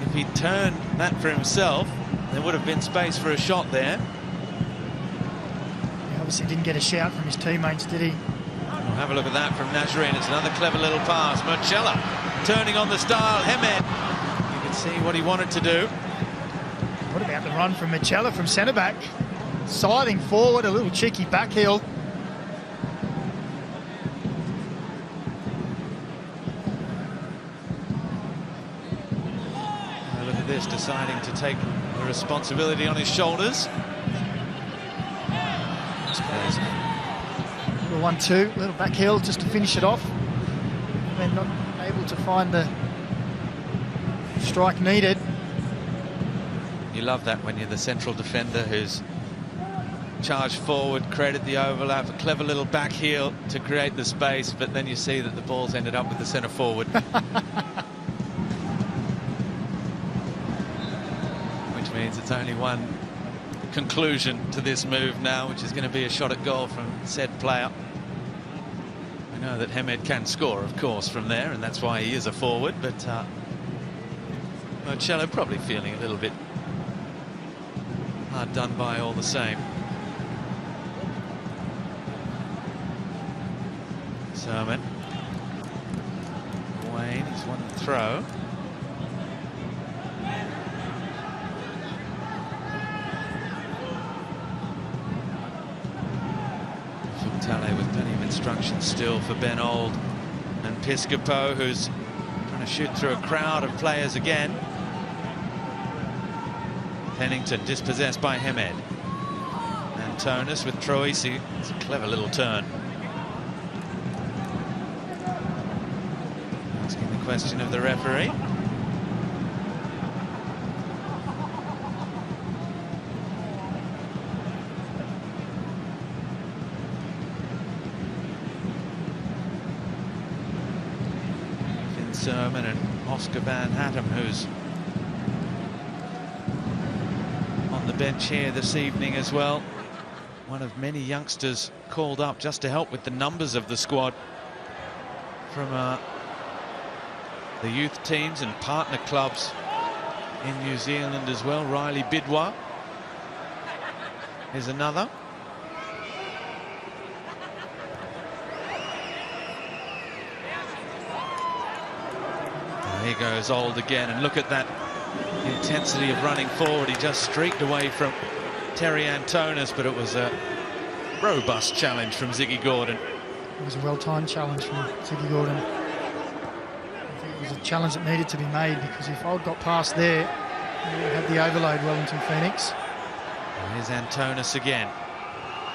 If he'd turned that for himself, there would have been space for a shot there. He obviously didn't get a shout from his teammates, did he? We'll have a look at that from Najarine. It's another clever little pass. Murchella turning on the style. Hemed, you can see what he wanted to do. What about the run from Michela from centre-back? Siding forward, a little cheeky back heel. Look at this, deciding to take the responsibility on his shoulders. Little 1-2, little back heel just to finish it off. And not able to find the strike needed. You love that when you're the central defender who's charged forward, created the overlap, a clever little back heel to create the space, but then you see that the ball's ended up with the centre forward. Which means it's only one conclusion to this move now, which is going to be a shot at goal from said player. We know that Hamed can score, of course, from there, and that's why he is a forward, but Marcello probably feeling a little bit hard done by all the same. Sermon. Wayne, he's won the throw. Tale with plenty of instructions still for Ben Old and Piscopo, who's trying to shoot through a crowd of players again. Pennington dispossessed by Hamed. Antonis with Troisi. It's a clever little turn. Asking the question of the referee. Sermon and Oscar Van Hattem, who's on the bench here this evening as well. One of many youngsters called up just to help with the numbers of the squad from the youth teams and partner clubs in New Zealand as well. Riley Bidwa is another. Here goes Old again, and look at that intensity of running forward. He just streaked away from Terry Antonis, but it was a robust challenge from Ziggy Gordon. It was a well-timed challenge from Ziggy Gordon. I think it was a challenge that needed to be made, because if Old got past there, he would have the overload Wellington Phoenix. Here's Antonis again.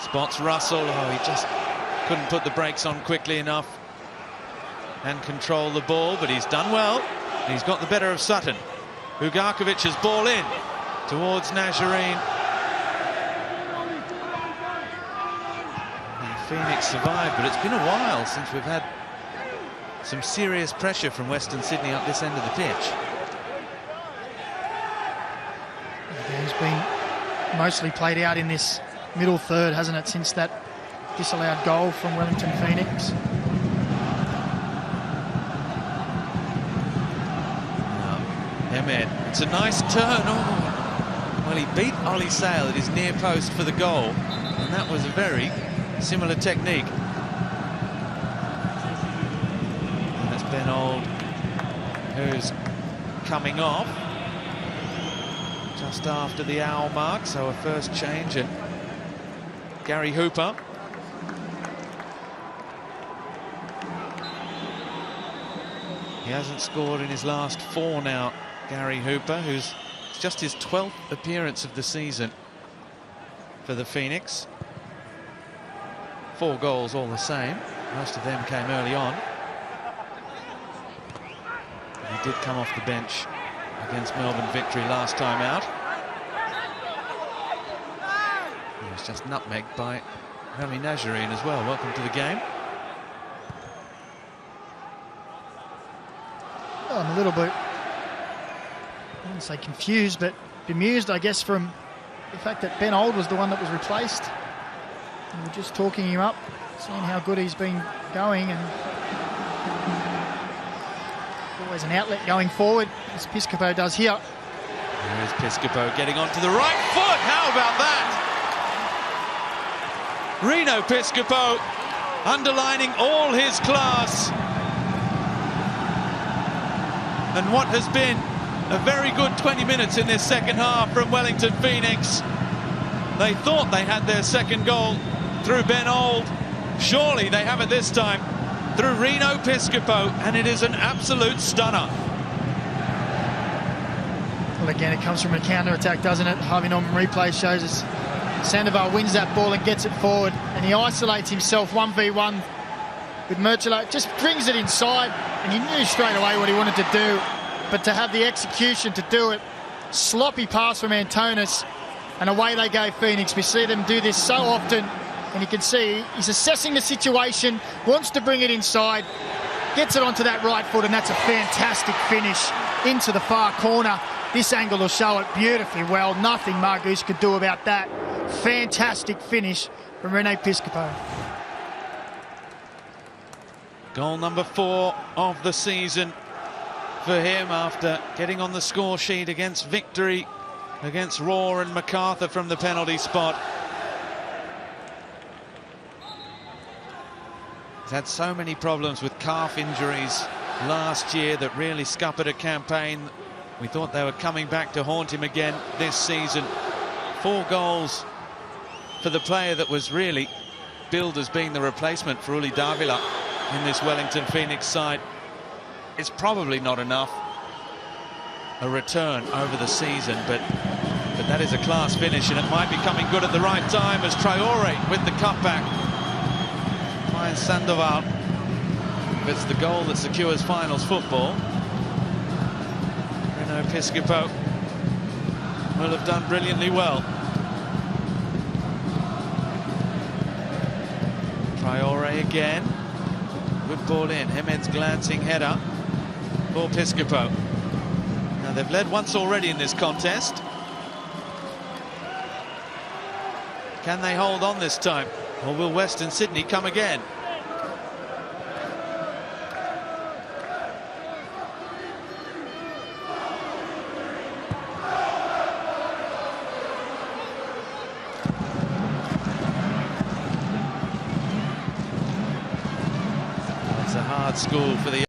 Spots Russell. Oh, he just couldn't put the brakes on quickly enough and control the ball, but he's done well. He's got the better of Sutton. Ugarkovic's ball in towards Nazarene. And Phoenix survived, but it's been a while since we've had some serious pressure from Western Sydney up this end of the pitch. The game's been mostly played out in this middle third, hasn't it, since that disallowed goal from Wellington Phoenix. Hamed, it's a nice turn. Oh, well, he beat Ollie Sale at his near post for the goal, and that was a very similar technique. And that's Ben Old, who's coming off just after the hour mark, so a first change. And Gary Hooper. He hasn't scored in his last 4 now, Gary Hooper, who's just his 12th appearance of the season for the Phoenix. 4 goals all the same. Most of them came early on. He did come off the bench against Melbourne Victory last time out. He was just nutmegged by Rami Nazarene as well. Welcome to the game. Well, I'm a little bit, I wouldn't say confused, but bemused, I guess, from the fact that Ben Old was the one that was replaced. We were just talking him up, seeing how good he's been going, and always an outlet going forward, as Piscopo does here. There's Piscopo getting onto the right foot. How about that? Reno Piscopo underlining all his class. And what has been A very good 20 minutes in this second half from Wellington Phoenix. They thought they had their second goal through Ben Old. Surely they have it this time through Reno Piscopo, and it is an absolute stunner. Well, again, it comes from a counter-attack, doesn't it? Harvey Norman replay shows us Sandoval wins that ball and gets it forward, and he isolates himself 1v1 with Murchelo. Just brings it inside, and he knew straight away what he wanted to do, but to have the execution to do it, sloppy pass from Antonis, and away they go, Phoenix. We see them do this so often, and you can see he's assessing the situation, wants to bring it inside, gets it onto that right foot, and that's a fantastic finish into the far corner. This angle will show it beautifully well. Nothing Margoose could do about that. Fantastic finish from Rene Piscopo. Goal number 4 of the season for him after getting on the score sheet against Victory, against Raw and MacArthur from the penalty spot. He's had so many problems with calf injuries last year that really scuppered a campaign. We thought they were coming back to haunt him again this season. 4 goals for the player that was really billed as being the replacement for Uli Davila in this Wellington Phoenix side. It's probably not enough, a return over the season, but that is a class finish, and it might be coming good at the right time as Traore with the cutback finds Sandoval. It's the goal that secures finals football. Reno Piscopo will have done brilliantly well. Traore again. Good ball in. Hemed's glancing header for Piscopo. Now they've led once already in this contest. Can they hold on this time, or will Western Sydney come again? It's a hard school for the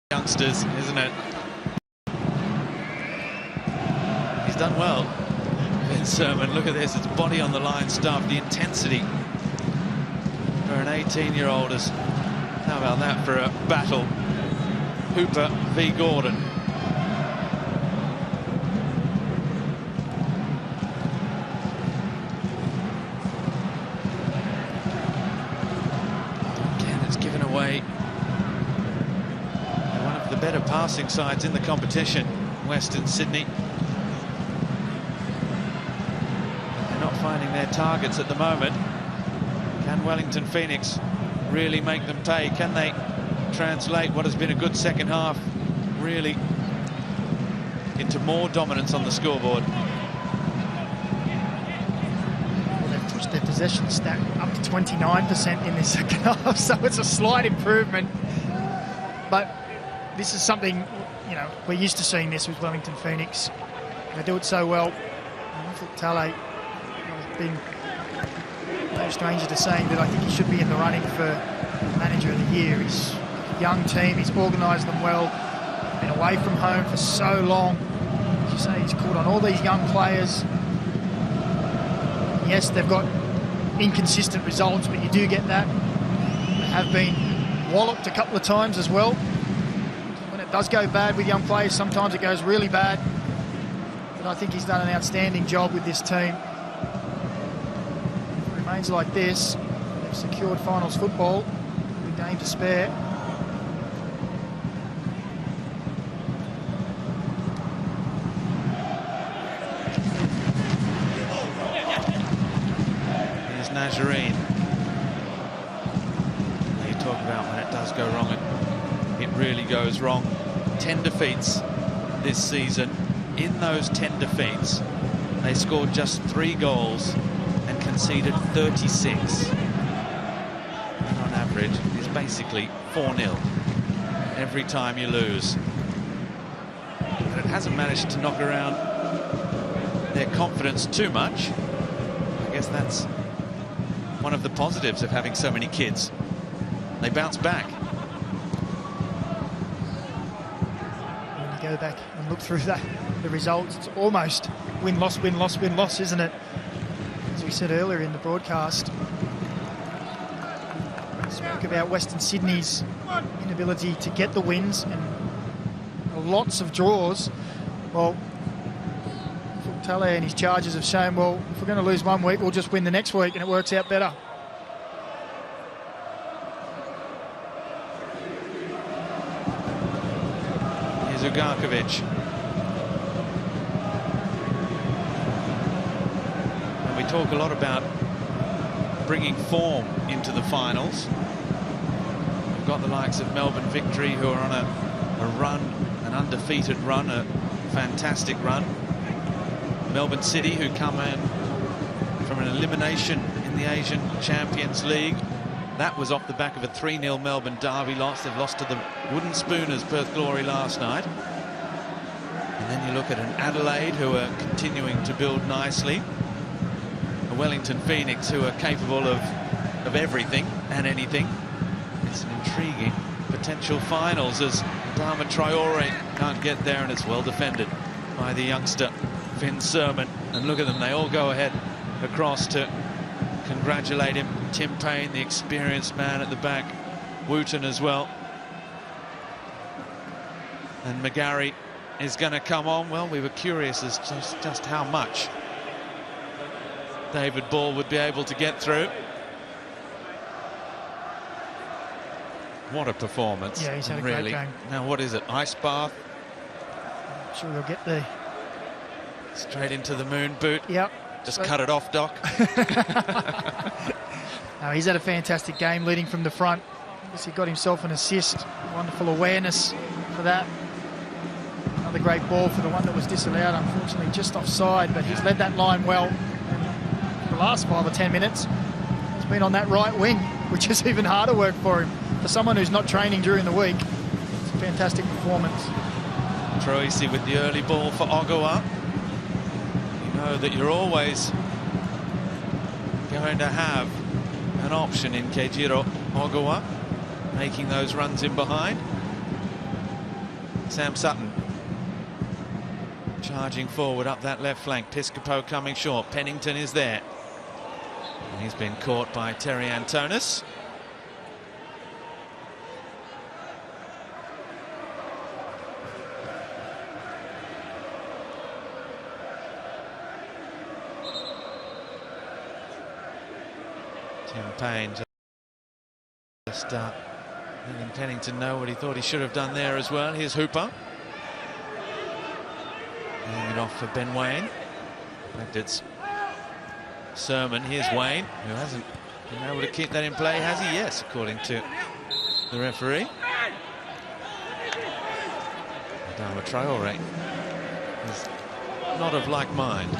youngsters, isn't it? He's done well. Ben Sermon, look at this, it's body on the line stuff, the intensity for an 18-year-old is, how about that for a battle? Hooper v Gordon. Again, it's given away. One of the better passing sides in the competition, Western Sydney. Finding their targets at the moment. Can Wellington Phoenix really make them pay? Can they translate what has been a good second half really into more dominance on the scoreboard? Well, they've pushed their possession stat up to 29% in this second half, so it's a slight improvement. But this is something, you know, we're used to seeing this with Wellington Phoenix. They do it so well. I think Tale been no stranger to saying that I think he should be in the running for Manager of the Year. He's a young team, he's organised them well, been away from home for so long. As you say, he's called on all these young players. Yes, they've got inconsistent results, but you do get that. They have been walloped a couple of times as well. When it does go bad with young players, sometimes it goes really bad. But I think he's done an outstanding job with this team. Remains like this, they've secured finals football with a game to spare. Here's Nazarene. You talk about when it does go wrong, it really goes wrong. 10 defeats this season. In those 10 defeats, they scored just 3 goals and conceded 36. And on average, it's basically 4-0 every time you lose. But it hasn't managed to knock around their confidence too much. I guess that's one of the positives of having so many kids. They bounce back. When you go back and look through the results, it's almost win-loss, win-loss, win-loss, isn't it? As we said earlier in the broadcast, we spoke about Western Sydney's inability to get the wins and lots of draws. Well, Tale and his Chargers have shown, well, if we're going to lose one week, we'll just win the next week, and it works out better. Here's Ugarkovic. And we talk a lot about bringing form into the finals. We've got the likes of Melbourne Victory, who are on a run, an undefeated run, a fantastic run. Melbourne City, who come in from an elimination in the Asian Champions League. That was off the back of a 3-0 Melbourne Derby loss. They've lost to the Wooden Spooners Perth Glory last night. And then you look at an Adelaide, who are continuing to build nicely. A Wellington Phoenix, who are capable of everything and anything. It's an intriguing potential finals as Adama Traore can't get there, and it's well defended by the youngster Finn Sermon. And look at them, they all go ahead across to congratulate him. Tim Payne, the experienced man at the back, Wooten as well. And McGarry is going to come on. Well, we were curious as to just how much David Ball would be able to get through. What a performance. Yeah, he's had a really great game. Now, what is it? Ice bath? I'm sure he'll get there. Straight into the moon boot. Yep. Just cut it off, Doc. No, he's had a fantastic game leading from the front. He got himself an assist. Wonderful awareness for that. Another great ball for the one that was disallowed, unfortunately just offside, but he's led that line well. And for the last 5 or 10 minutes, he's been on that right wing, which is even harder work for him. For someone who's not training during the week, it's a fantastic performance. Troisi with the early ball for Ogawa. Know that you're always going to have an option in Keijiro Ogawa making those runs in behind. Sam Sutton charging forward up that left flank. Piscopo coming short. Pennington is there. And he's been caught by Terry Antonis. Tim Payne just letting Pennington know what he thought he should have done there as well. Here's Hooper. Laying it off for Ben Waine. In fact, it's Sermon. Here's Waine, who hasn't been able to keep that in play, has he? Yes, according to the referee. Adama Traore is not of like mind.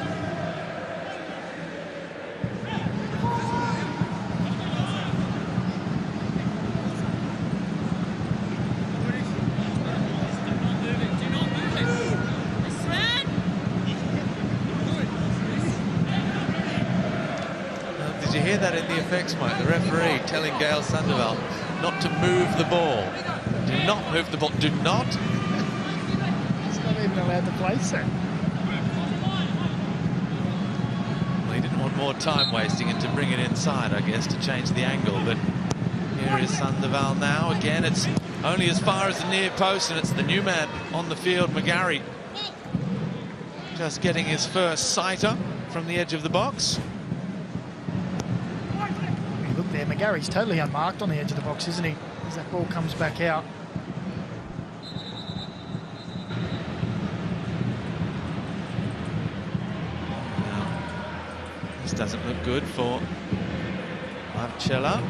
That in the effects, Mike, the referee telling Gail Sandoval not to move the ball. Do not move the ball. Do not. He's not even allowed to play so. Well, he didn't want more time wasting and to bring it inside, I guess, to change the angle. But here is Sandoval now. Again, it's only as far as the near post, and it's the new man on the field, McGarry. Just getting his first sighter from the edge of the box. Look there, McGarry's totally unmarked on the edge of the box, isn't he? As that ball comes back out. Now, this doesn't look good for Marcella.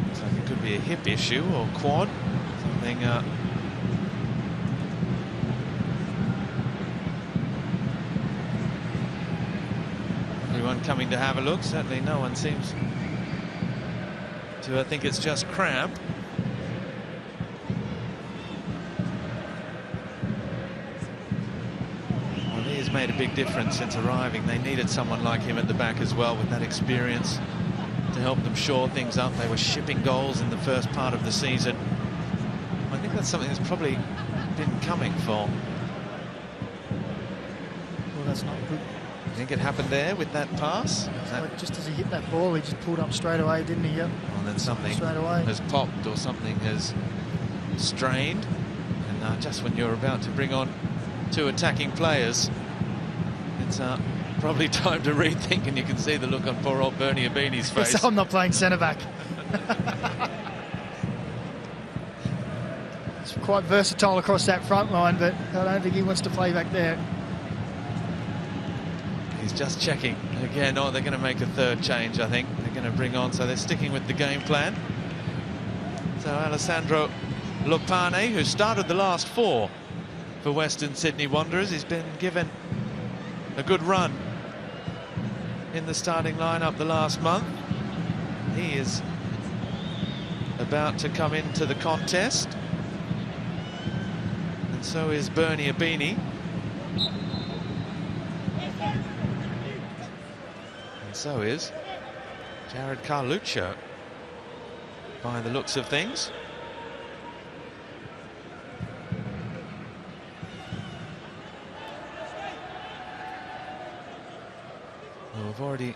Looks like it could be a hip issue or quad. Something everyone coming to have a look. Certainly no one seems to think it's just cramp. Well, he has made a big difference since arriving. They needed someone like him at the back as well, with that experience to help them shore things up. They were shipping goals in the first part of the season. I think that's something that's probably been coming for. Well, that's not good. You think it happened there with that pass? Like just as he hit that ball, he just pulled up straight away, didn't he? Yep. Well, then something Straight away. has popped or something has strained. And just when you're about to bring on 2 attacking players, it's probably time to rethink, and you can see the look on poor old Bernie Abini's face. So I'm not playing centre-back. It's quite versatile across that front line, but I don't think he wants to play back there. He's just checking again. Oh, they're going to make a 3rd change, I think. They're going to bring on, so they're sticking with the game plan. So Alessandro Lopane, who started the last 4 for Western Sydney Wanderers, has been given a good run in the starting lineup the last month. He is about to come into the contest, and so is Bernie Abini. And so is Jared Carluccio, by the looks of things. Well, we've already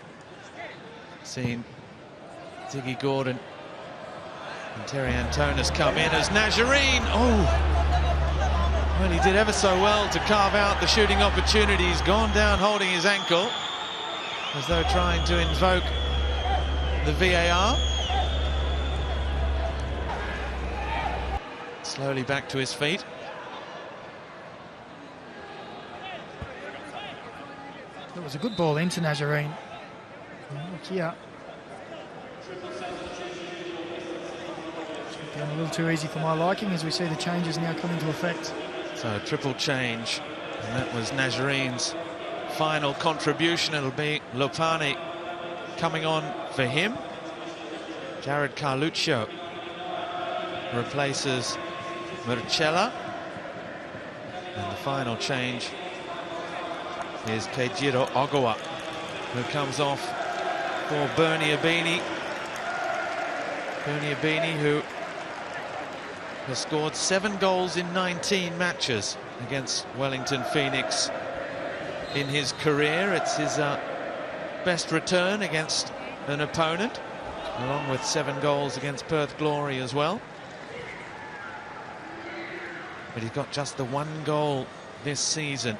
seen Ziggy Gordon and Terry Antonis come in as Nazarene. Oh, well, he did ever so well to carve out the shooting opportunity. He's gone down holding his ankle, as though trying to invoke the VAR. Slowly back to his feet. That was a good ball into Nazarene. Look here. It's getting a little too easy for my liking as we see the changes now come into effect. So a triple change, and that was Nazarene's final contribution. It'll be Lopane coming on for him. Jared Carluccio replaces Murchella, and the final change is Kejiro Ogawa, who comes off for Bernie Abini. Bernie Abini, who has scored 7 goals in 19 matches against Wellington Phoenix in his career. It's his best return against an opponent, along with 7 goals against Perth Glory as well. But he's got just the 1 goal this season.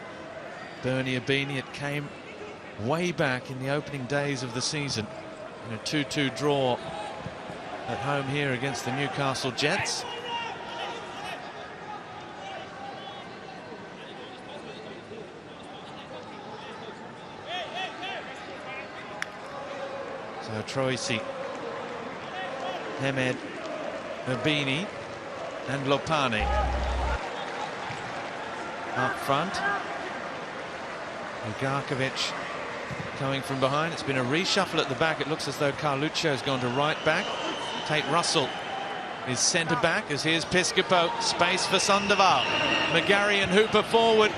Bernie Abini, it came way back in the opening days of the season in a 2-2 draw at home here against the Newcastle Jets. So Troisi, Hemed, Abini and Lopane up front. Ugarkovic coming from behind. It's been a reshuffle at the back. It looks as though Carluccio's gone to right back. Tate Russell is centre back, as here's Piscopo. Space for Sandoval. McGarry and Hooper forward.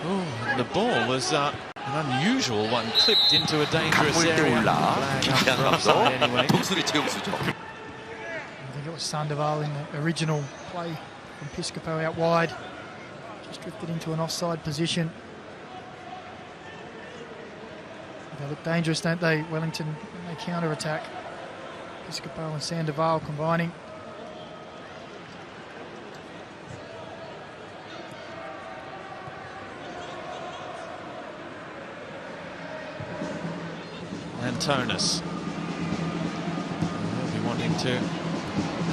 Oh, and the ball was an unusual one, clipped into a dangerous area. Offside anyway. I think it was Sandoval in the original play from Piscopo out wide. Just drifted into an offside position. They look dangerous, don't they, Wellington, when they counter-attack. Piscopo and Sandoval combining. Antonis will be wanting to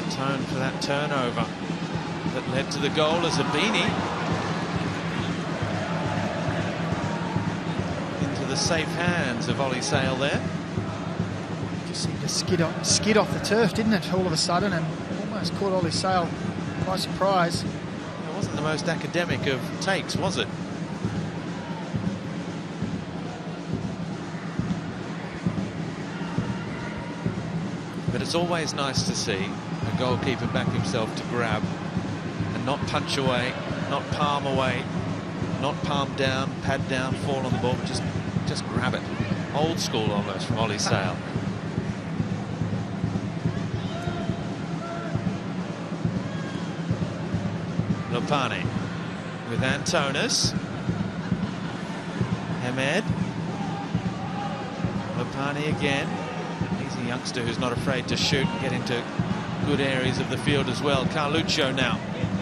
atone for that turnover that led to the goal as Abini into the safe hands of Ollie Sale there. Just seemed to skid off the turf, didn't it, all of a sudden, and almost caught Ollie Sale by surprise. It wasn't the most academic of takes, was it? But it's always nice to see a goalkeeper back himself to grab and not punch away, not palm away, not palm down, pad down, fall on the ball, but just grab it. Old school almost from Ollie Sale. Lopane with Antonis. Hamed. Lopane again. He's a youngster who's not afraid to shoot and get into good areas of the field as well. Carluccio now.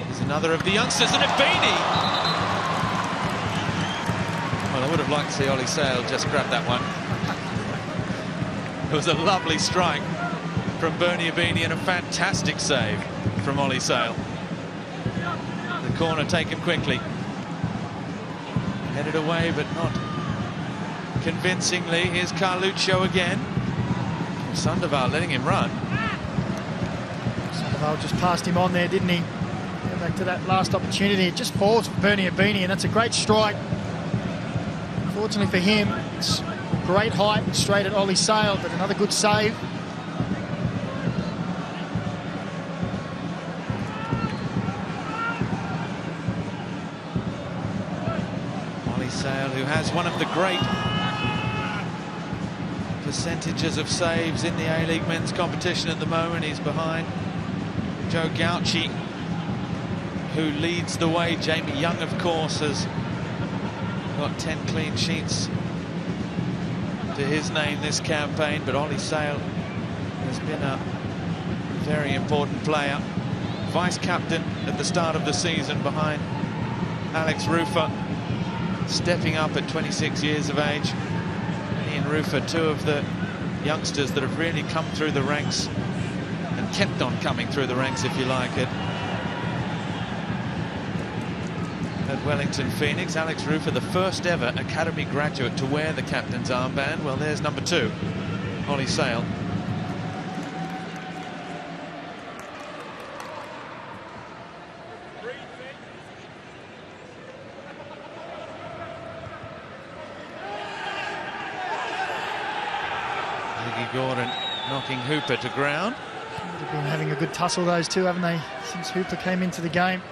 He's another of the youngsters, and Ibini. Well, I would have liked to see Ollie Sale just grab that one. It was a lovely strike from Bernie Ibini and a fantastic save from Ollie Sale. The corner taken quickly. Headed away, but not convincingly. Here's Carluccio again. Sandoval letting him run. Sandoval just passed him on there, didn't he? Go back to that last opportunity. It just falls for Bernie Ibini, and that's a great strike. Fortunately for him, it's great height straight at Ollie Sale, but another good save. Ollie Sale, who has one of the great percentages of saves in the A-League men's competition at the moment. He's behind Joe Gauci, who leads the way. Jamie Young, of course, has got 10 clean sheets to his name this campaign, but Ollie Sale has been a very important player. Vice captain at the start of the season behind Alex Rufer, stepping up at 26 years of age. Ian Rufer, two of the youngsters that have really come through the ranks and kept on coming through the ranks, if you like it, at Wellington Phoenix. Alex Rufer, the first ever academy graduate to wear the captain's armband. Well, there's number 2, Ollie Sale. Gordon knocking Hooper to ground. They've been having a good tussle, those two, haven't they, since Hooper came into the game.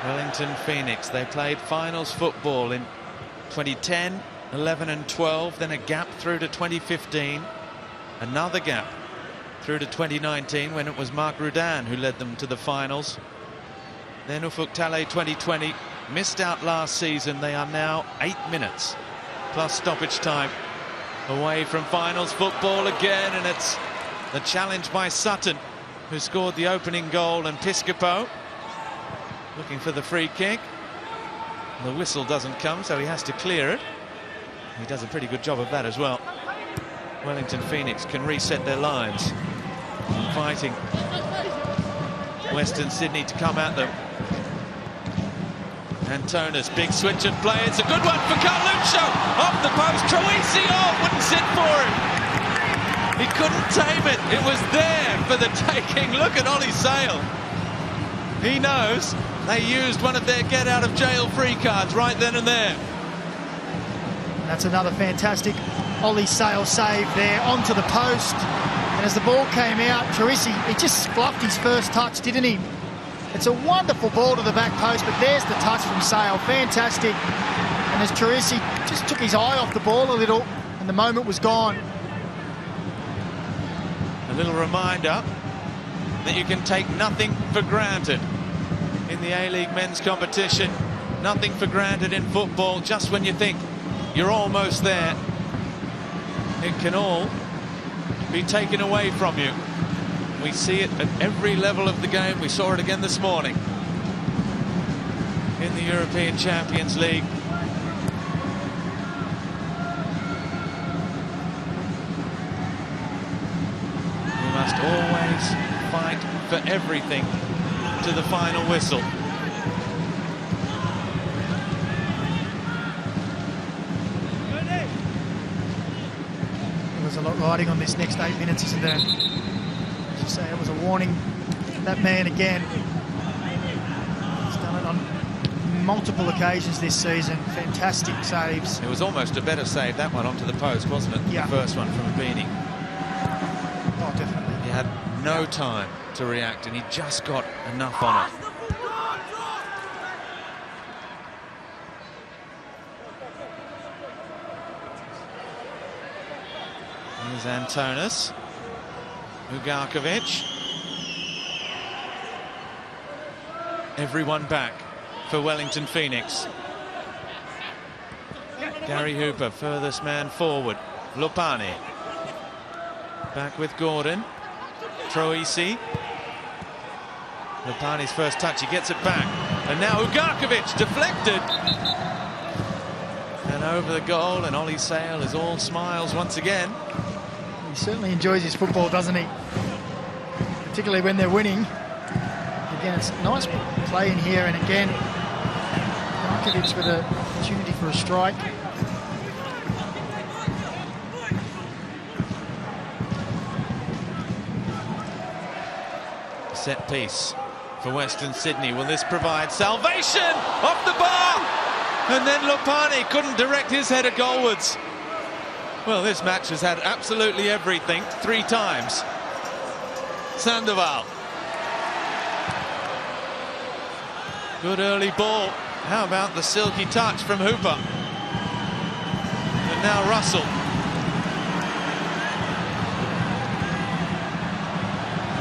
Wellington Phoenix, they played finals football in 2010, 11 and 12, then a gap through to 2015, another gap through to 2019 when it was Marc Rudan who led them to the finals. Then Ufuk Talay 2020, missed out last season. They are now 8 minutes plus stoppage time away from finals football again, and it's the challenge by Sutton, who scored the opening goal, and Piscopo looking for the free kick. The whistle doesn't come, so he has to clear it. He does a pretty good job of that as well. Wellington Phoenix can reset their lines, fighting Western Sydney to come at them. Antonis, big switch and play. It's a good one for Carluccio. Off the post. Troisi, wouldn't sit for him. He couldn't tame it. It was there for the taking. Look at Ollie Sale. He knows they used one of their get-out-of-jail-free cards right then and there. That's another fantastic Ollie Sale save there onto the post. And as the ball came out, Troisi, he just bluffed his first touch, didn't he? It's a wonderful ball to the back post, but there's the touch from Sale. Fantastic. And as Troisi just took his eye off the ball a little, and the moment was gone. A little reminder that you can take nothing for granted in the A-League men's competition. Nothing for granted in football. Just when you think you're almost there, it can all be taken away from you. We see it at every level of the game. We saw it again this morning in the European Champions League. We must always fight for everything to the final whistle. There's a lot riding on this next 8 minutes, isn't there? Say it was a warning. That man again, he's done it on multiple occasions this season. Fantastic saves. It was almost a better save, that one onto the post, wasn't it? Yeah. The first one from Ibini. Oh, definitely. He had no time to react, and he just got enough on it. Here's Antonis. Ugarkovic. Everyone back for Wellington Phoenix. Gary Hooper, furthest man forward. Lopani. Back with Gordon. Troisi. Lopani's first touch, he gets it back. And now Ugarkovic deflected. And over the goal, and Ollie Sale is all smiles once again. He certainly enjoys his football, doesn't he? Particularly when they're winning. Again, it's nice play in here, and again, Ugarkovic with an opportunity for a strike. Set piece for Western Sydney. Will this provide salvation? Off the bar! And then Lopani couldn't direct his header goalwards. Well, this match has had absolutely everything 3 times. Sandoval. Good early ball. How about the silky touch from Hooper? And now Russell.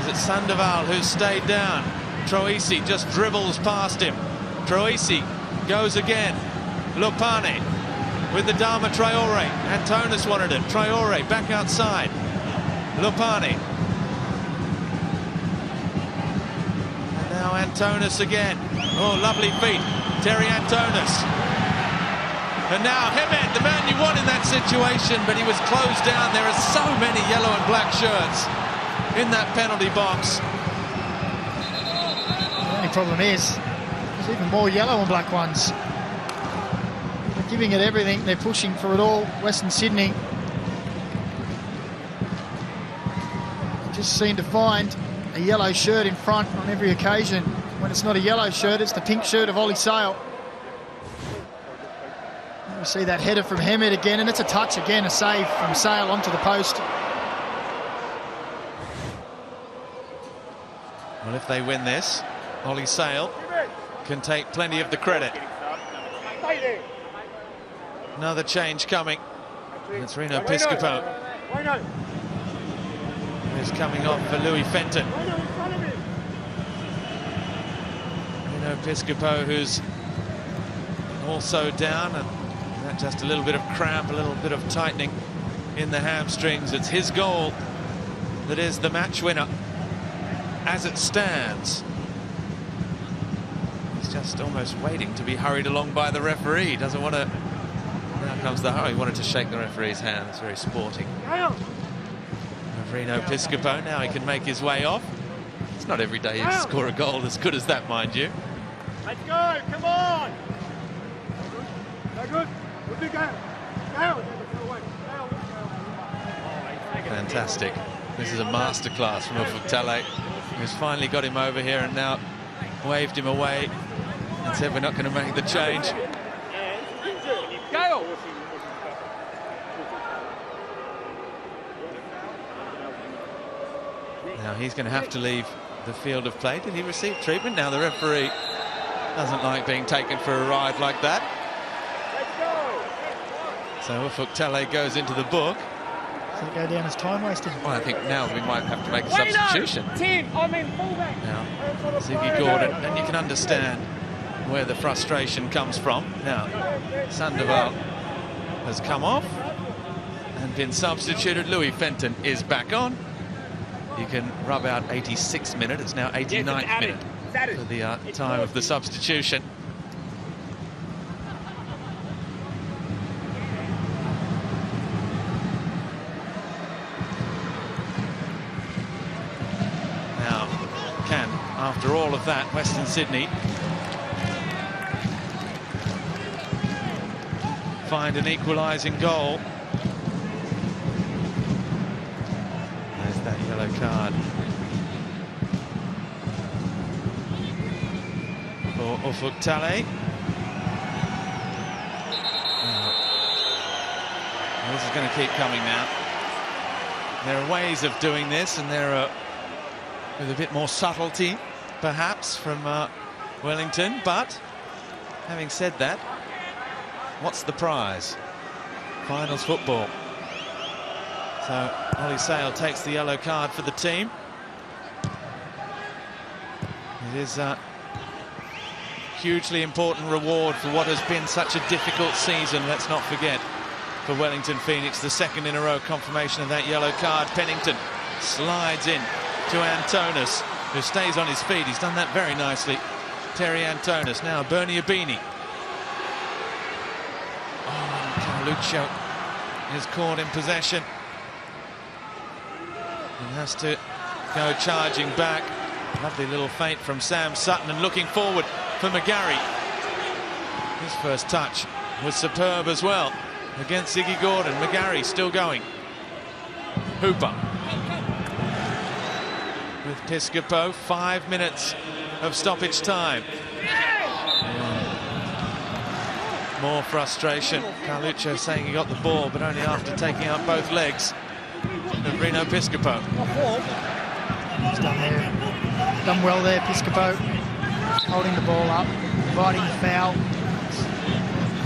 Is it Sandoval who's stayed down? Troisi just dribbles past him. Troisi goes again. Lopani with the Dharma Traore. Antonis wanted it. Traore back outside. Lopani. And now Antonis again. Oh, lovely feet. Terry Antonis. And now Hemed, the man you want in that situation, but he was closed down. There are so many yellow and black shirts in that penalty box. The only problem is there's even more yellow and black ones. They're giving it everything. They're pushing for it all. Western Sydney just seem to find a yellow shirt in front on every occasion. When it's not a yellow shirt, it's the pink shirt of Ollie Sale. We see that header from Hemed again, and it's a touch again, a save from Sale onto the post. Well, if they win this, Ollie Sale can take plenty of the credit. Another change coming. It's Reno Piscopo. Who's coming off for Louis Fenton. Reno Piscopo, who's also down, and just a little bit of cramp, a little bit of tightening in the hamstrings. It's his goal that is the match winner. As it stands, he's just almost waiting to be hurried along by the referee. He doesn't want to. Now comes the hurry. He wanted to shake the referee's hand. It's very sporting. Reno Piscopo, now he can make his way off. It's not every day you score a goal as good as that, mind you. Let's go, come on! No good. Fantastic. This is a masterclass from Ofuktale, who's finally got him over here and now waved him away and said we're not going to make the change. Now he's going to have to leave the field of play. Did he receive treatment? Now the referee doesn't like being taken for a ride like that. So Ofuktale goes into the book. Does it go down as time wasting? Well, I think now we might have to make a substitution. Now, Ziggy Gordon, and you can understand where the frustration comes from. Now, Sandoval has come off and been substituted. Louis Fenton is back on. You can rub out 86th minute. It's now 89th minute for the time of the substitution. Now, can, after all of that, Western Sydney find an equalising goal? There's that yellow card for Ofuktale. This is going to keep coming now. There are ways of doing this, and there are with a bit more subtlety, perhaps, from Wellington. But having said that, what's the prize? Finals football. So Ollie Sale takes the yellow card for the team. It is a hugely important reward for what has been such a difficult season, let's not forget, for Wellington Phoenix. The second in a row confirmation of that yellow card. Pennington slides in to Antonis, who stays on his feet. He's done that very nicely. Terry Antonis. Now Bernie Abini. Oh, Carluccio is caught in possession. He has to go charging back. Lovely little feint from Sam Sutton, and looking forward for McGarry. His first touch was superb as well against Ziggy Gordon. McGarry still going. Hooper with Piscopo. 5 minutes of stoppage time. More frustration. Carluccio saying he got the ball, but only after taking out both legs of Reno Piscopo. He's done well there, Piscopo. Holding the ball up, inviting the foul.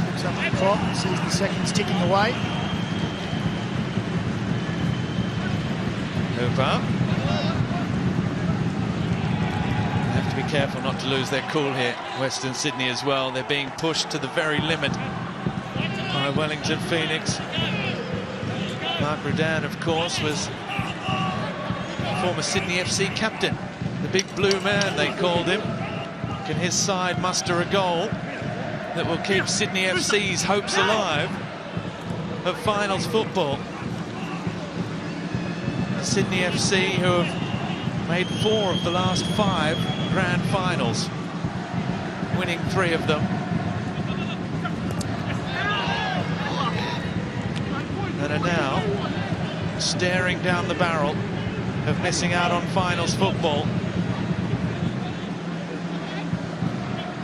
Looks up at the clock and sees the seconds ticking away. Hooper. They have to be careful not to lose their cool here. Western Sydney as well. They're being pushed to the very limit by Wellington Phoenix. Mark Rudan, of course, was former Sydney FC captain. The big blue man, they called him. Can his side muster a goal that will keep Sydney FC's hopes alive of finals football? Sydney FC, who have made 4 of the last 5 grand finals, winning 3 of them. And are now staring down the barrel of missing out on finals football.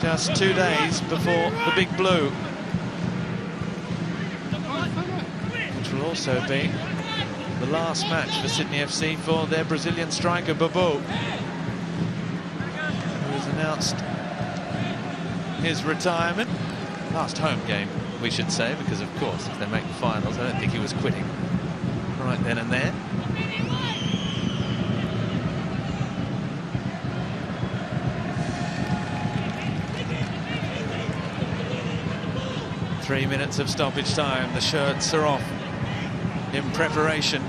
Just 2 days before the Big Blue, which will also be the last match for Sydney FC for their Brazilian striker Babu, who has announced his retirement. Last home game, we should say, because of course if they make the finals, I don't think he was quitting right then and there. Three minutes of stoppage time. The shirts are off in preparation.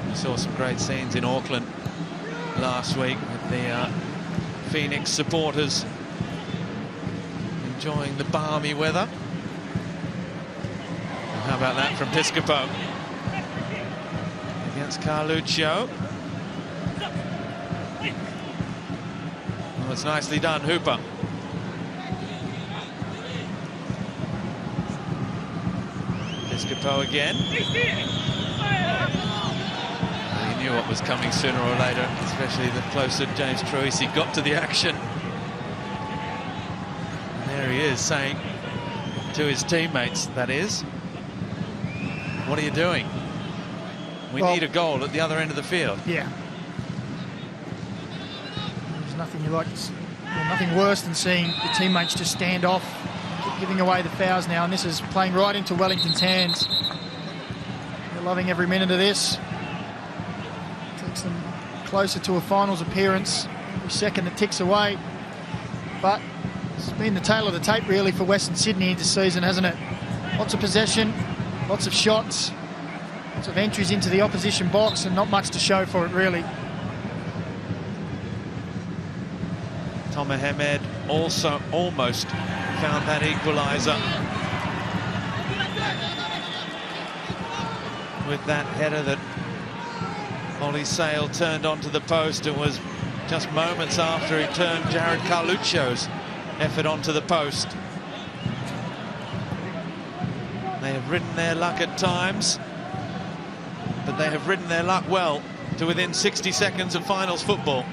We saw some great scenes in Auckland last week with the Phoenix supporters enjoying the balmy weather. And how about that from Piscopo against Carluccio? Well, it's nicely done, Hooper. Piscopo again. Well, he knew what was coming sooner or later, especially the closer James Troisi got to the action. And there he is saying to his teammates, that is, what are you doing? We need a goal at the other end of the field. Yeah. There's nothing you like, nothing worse than seeing your teammates just stand off, giving away the fouls now, and this is playing right into Wellington's hands. They're loving every minute of this. Takes them closer to a finals appearance every second that ticks away. But it's been the tail of the tape really for Western Sydney this season, hasn't it? Lots of possession, lots of shots, lots of entries into the opposition box, and not much to show for it really. Tomer Hamed also almost found that equaliser with that header that Ollie Sale turned onto the post. It was just moments after he turned Jared Carluccio's effort onto the post. They have ridden their luck at times, but they have ridden their luck well to within 60 seconds of finals football.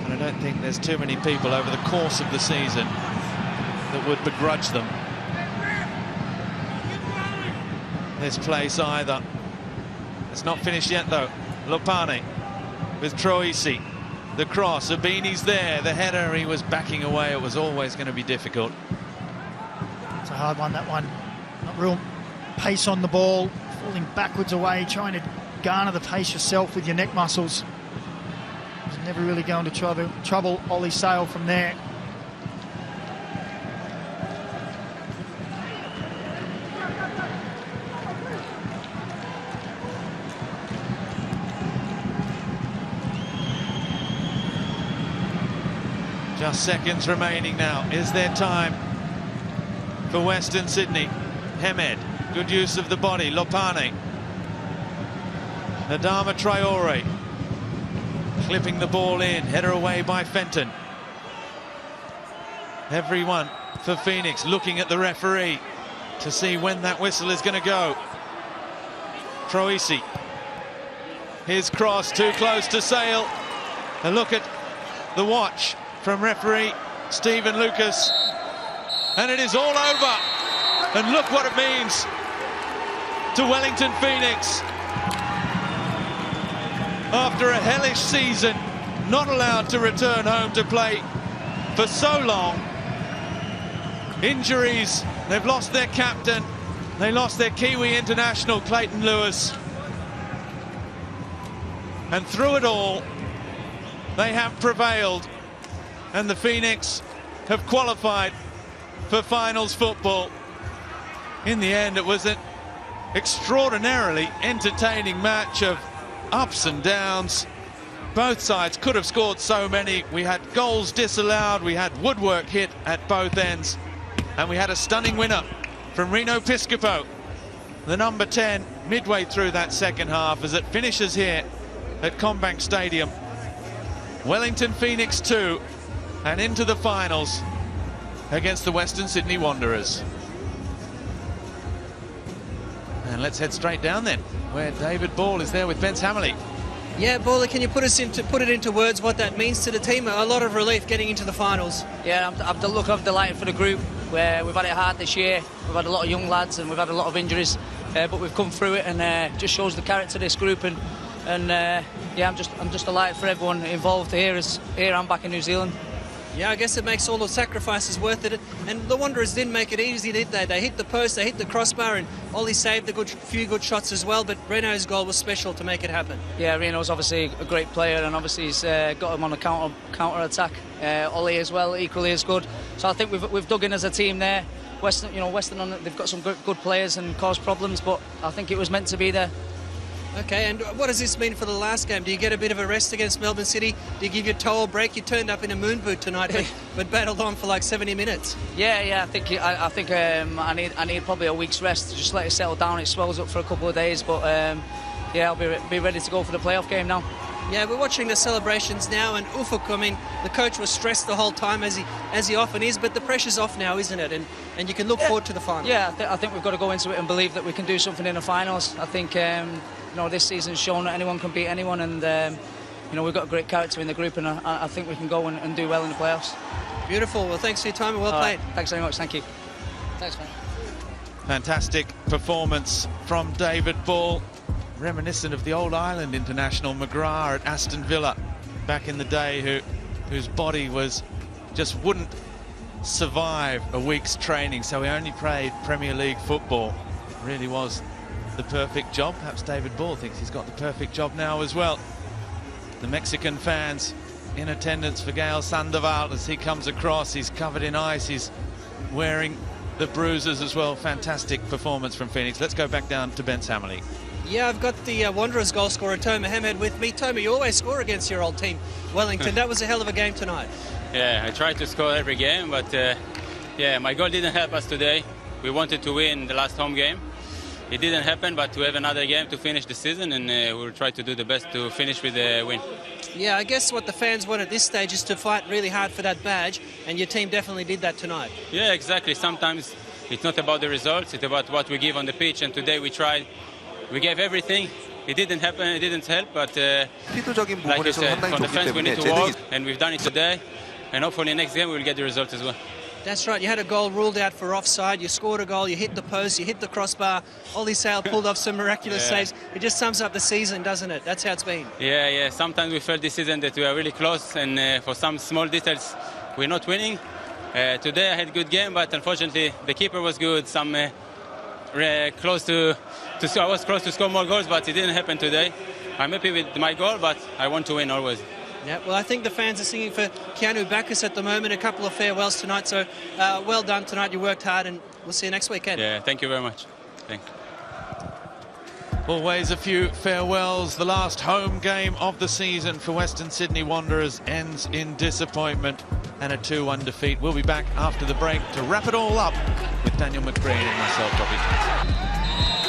I don't think there's too many people over the course of the season that would begrudge them this place either. It's not finished yet though. Lopane with Troisi. The cross, Abini's there. The header, he was backing away. It was always going to be difficult. It's a hard one, that one. Not real pace on the ball, falling backwards away, trying to garner the pace yourself with your neck muscles. Was never really going to trouble Ollie Sale from there. Just seconds remaining now. Is there time for Western Sydney? Hemed, good use of the body. Lopane. Adama Traore clipping the ball in. Header away by Fenton. Everyone for Phoenix looking at the referee to see when that whistle is going to go. Troisi. His cross too close to Sale. A look at the watch from referee Stephen Lucas, and it is all over. And look what it means to Wellington Phoenix. After a hellish season, not allowed to return home to play for so long. Injuries, they've lost their captain, they lost their Kiwi international Clayton Lewis. And through it all, they have prevailed. And the Phoenix have qualified for finals football. In the end, it was an extraordinarily entertaining match of ups and downs. Both sides could have scored so many. We had goals disallowed, we had woodwork hit at both ends, and we had a stunning winner from Reno Piscopo, the number 10, midway through that second half, as it finishes here at Combank Stadium. Wellington Phoenix 2, and into the finals against the Western Sydney Wanderers. And let's head straight down then, where David Ball is there with Ben's Hammerley. Yeah, Baller, can you put it into words what that means to the team? A lot of relief getting into the finals. Yeah, I'm delighted for the group. Where we've had it hard this year. We've had a lot of young lads and we've had a lot of injuries, but we've come through it, and just shows the character of this group. And yeah, I'm just delighted for everyone involved here. I'm back in New Zealand. Yeah, I guess it makes all the sacrifices worth it. And the Wanderers didn't make it easy, did they? They hit the post, they hit the crossbar, and Ollie saved a few good shots as well. But Reno's goal was special to make it happen. Yeah, Reno's obviously a great player, and obviously he's got him on a counter attack. Ollie as well, equally as good. So I think we've dug in as a team there. Western, they've got some good players and caused problems, but I think it was meant to be there. Okay, and what does this mean for the last game? Do you get a bit of a rest against Melbourne City? Do you give your toe a break? You turned up in a moon boot tonight, but battled on for like 70 minutes. Yeah. I think I need probably a week's rest to just let it settle down. It swells up for a couple of days, but yeah, I'll be ready to go for the playoff game now. Yeah, we're watching the celebrations now, and Ufuk, I mean, the coach was stressed the whole time, as he often is, but the pressure's off now, isn't it? And you can look forward to the final. Yeah, I think we've got to go into it and believe that we can do something in the finals. I think this season's shown that anyone can beat anyone, and we've got a great character in the group, and I think we can go and do well in the playoffs. Beautiful. Well, thanks for your time and well played. Thanks very much. Thank you. Thanks, man. Fantastic performance from David Ball, reminiscent of the old Ireland international McGrath at Aston Villa back in the day, whose body wouldn't survive a week's training, so he only played Premier League football. Really was the perfect job. Perhaps David Ball thinks he's got the perfect job now as well. The Mexican fans in attendance for Gael Sandoval as he comes across. He's covered in ice, he's wearing the bruises as well. Fantastic performance from Phoenix. Let's go back down to Ben Hammerley. Yeah, I've got the Wanderers goal scorer Toma Hemed with me. Toma, you always score against your old team, Wellington. That was a hell of a game tonight. Yeah, I try to score every game, but yeah, my goal didn't help us today. We wanted to win the last home game. It didn't happen, but we have another game to finish the season, and we'll try to do the best to finish with a win. Yeah, I guess what the fans want at this stage is to fight really hard for that badge, and your team definitely did that tonight. Yeah, exactly. Sometimes it's not about the results, it's about what we give on the pitch, and today we tried. We gave everything. It didn't happen, it didn't help, but like you said, for the fans we need to work, and we've done it today, and hopefully next game we'll get the result as well. That's right, you had a goal ruled out for offside, you scored a goal, you hit the post, you hit the crossbar, Ollie Sale pulled off some miraculous saves. It just sums up the season, doesn't it? That's how it's been. Yeah, sometimes we felt this season that we are really close, and for some small details we're not winning. Today I had a good game, but unfortunately the keeper was good, some close to score. I was close to score more goals, but it didn't happen today. I'm happy with my goal, but I want to win always. Yeah, well, I think the fans are singing for Keanu Bacchus at the moment. A couple of farewells tonight, so well done tonight. You worked hard, and we'll see you next weekend. Yeah, thank you very much. Thank you. Always a few farewells. The last home game of the season for Western Sydney Wanderers ends in disappointment and a 2-1 defeat. We'll be back after the break to wrap it all up with Daniel McBreen and myself, Robbie.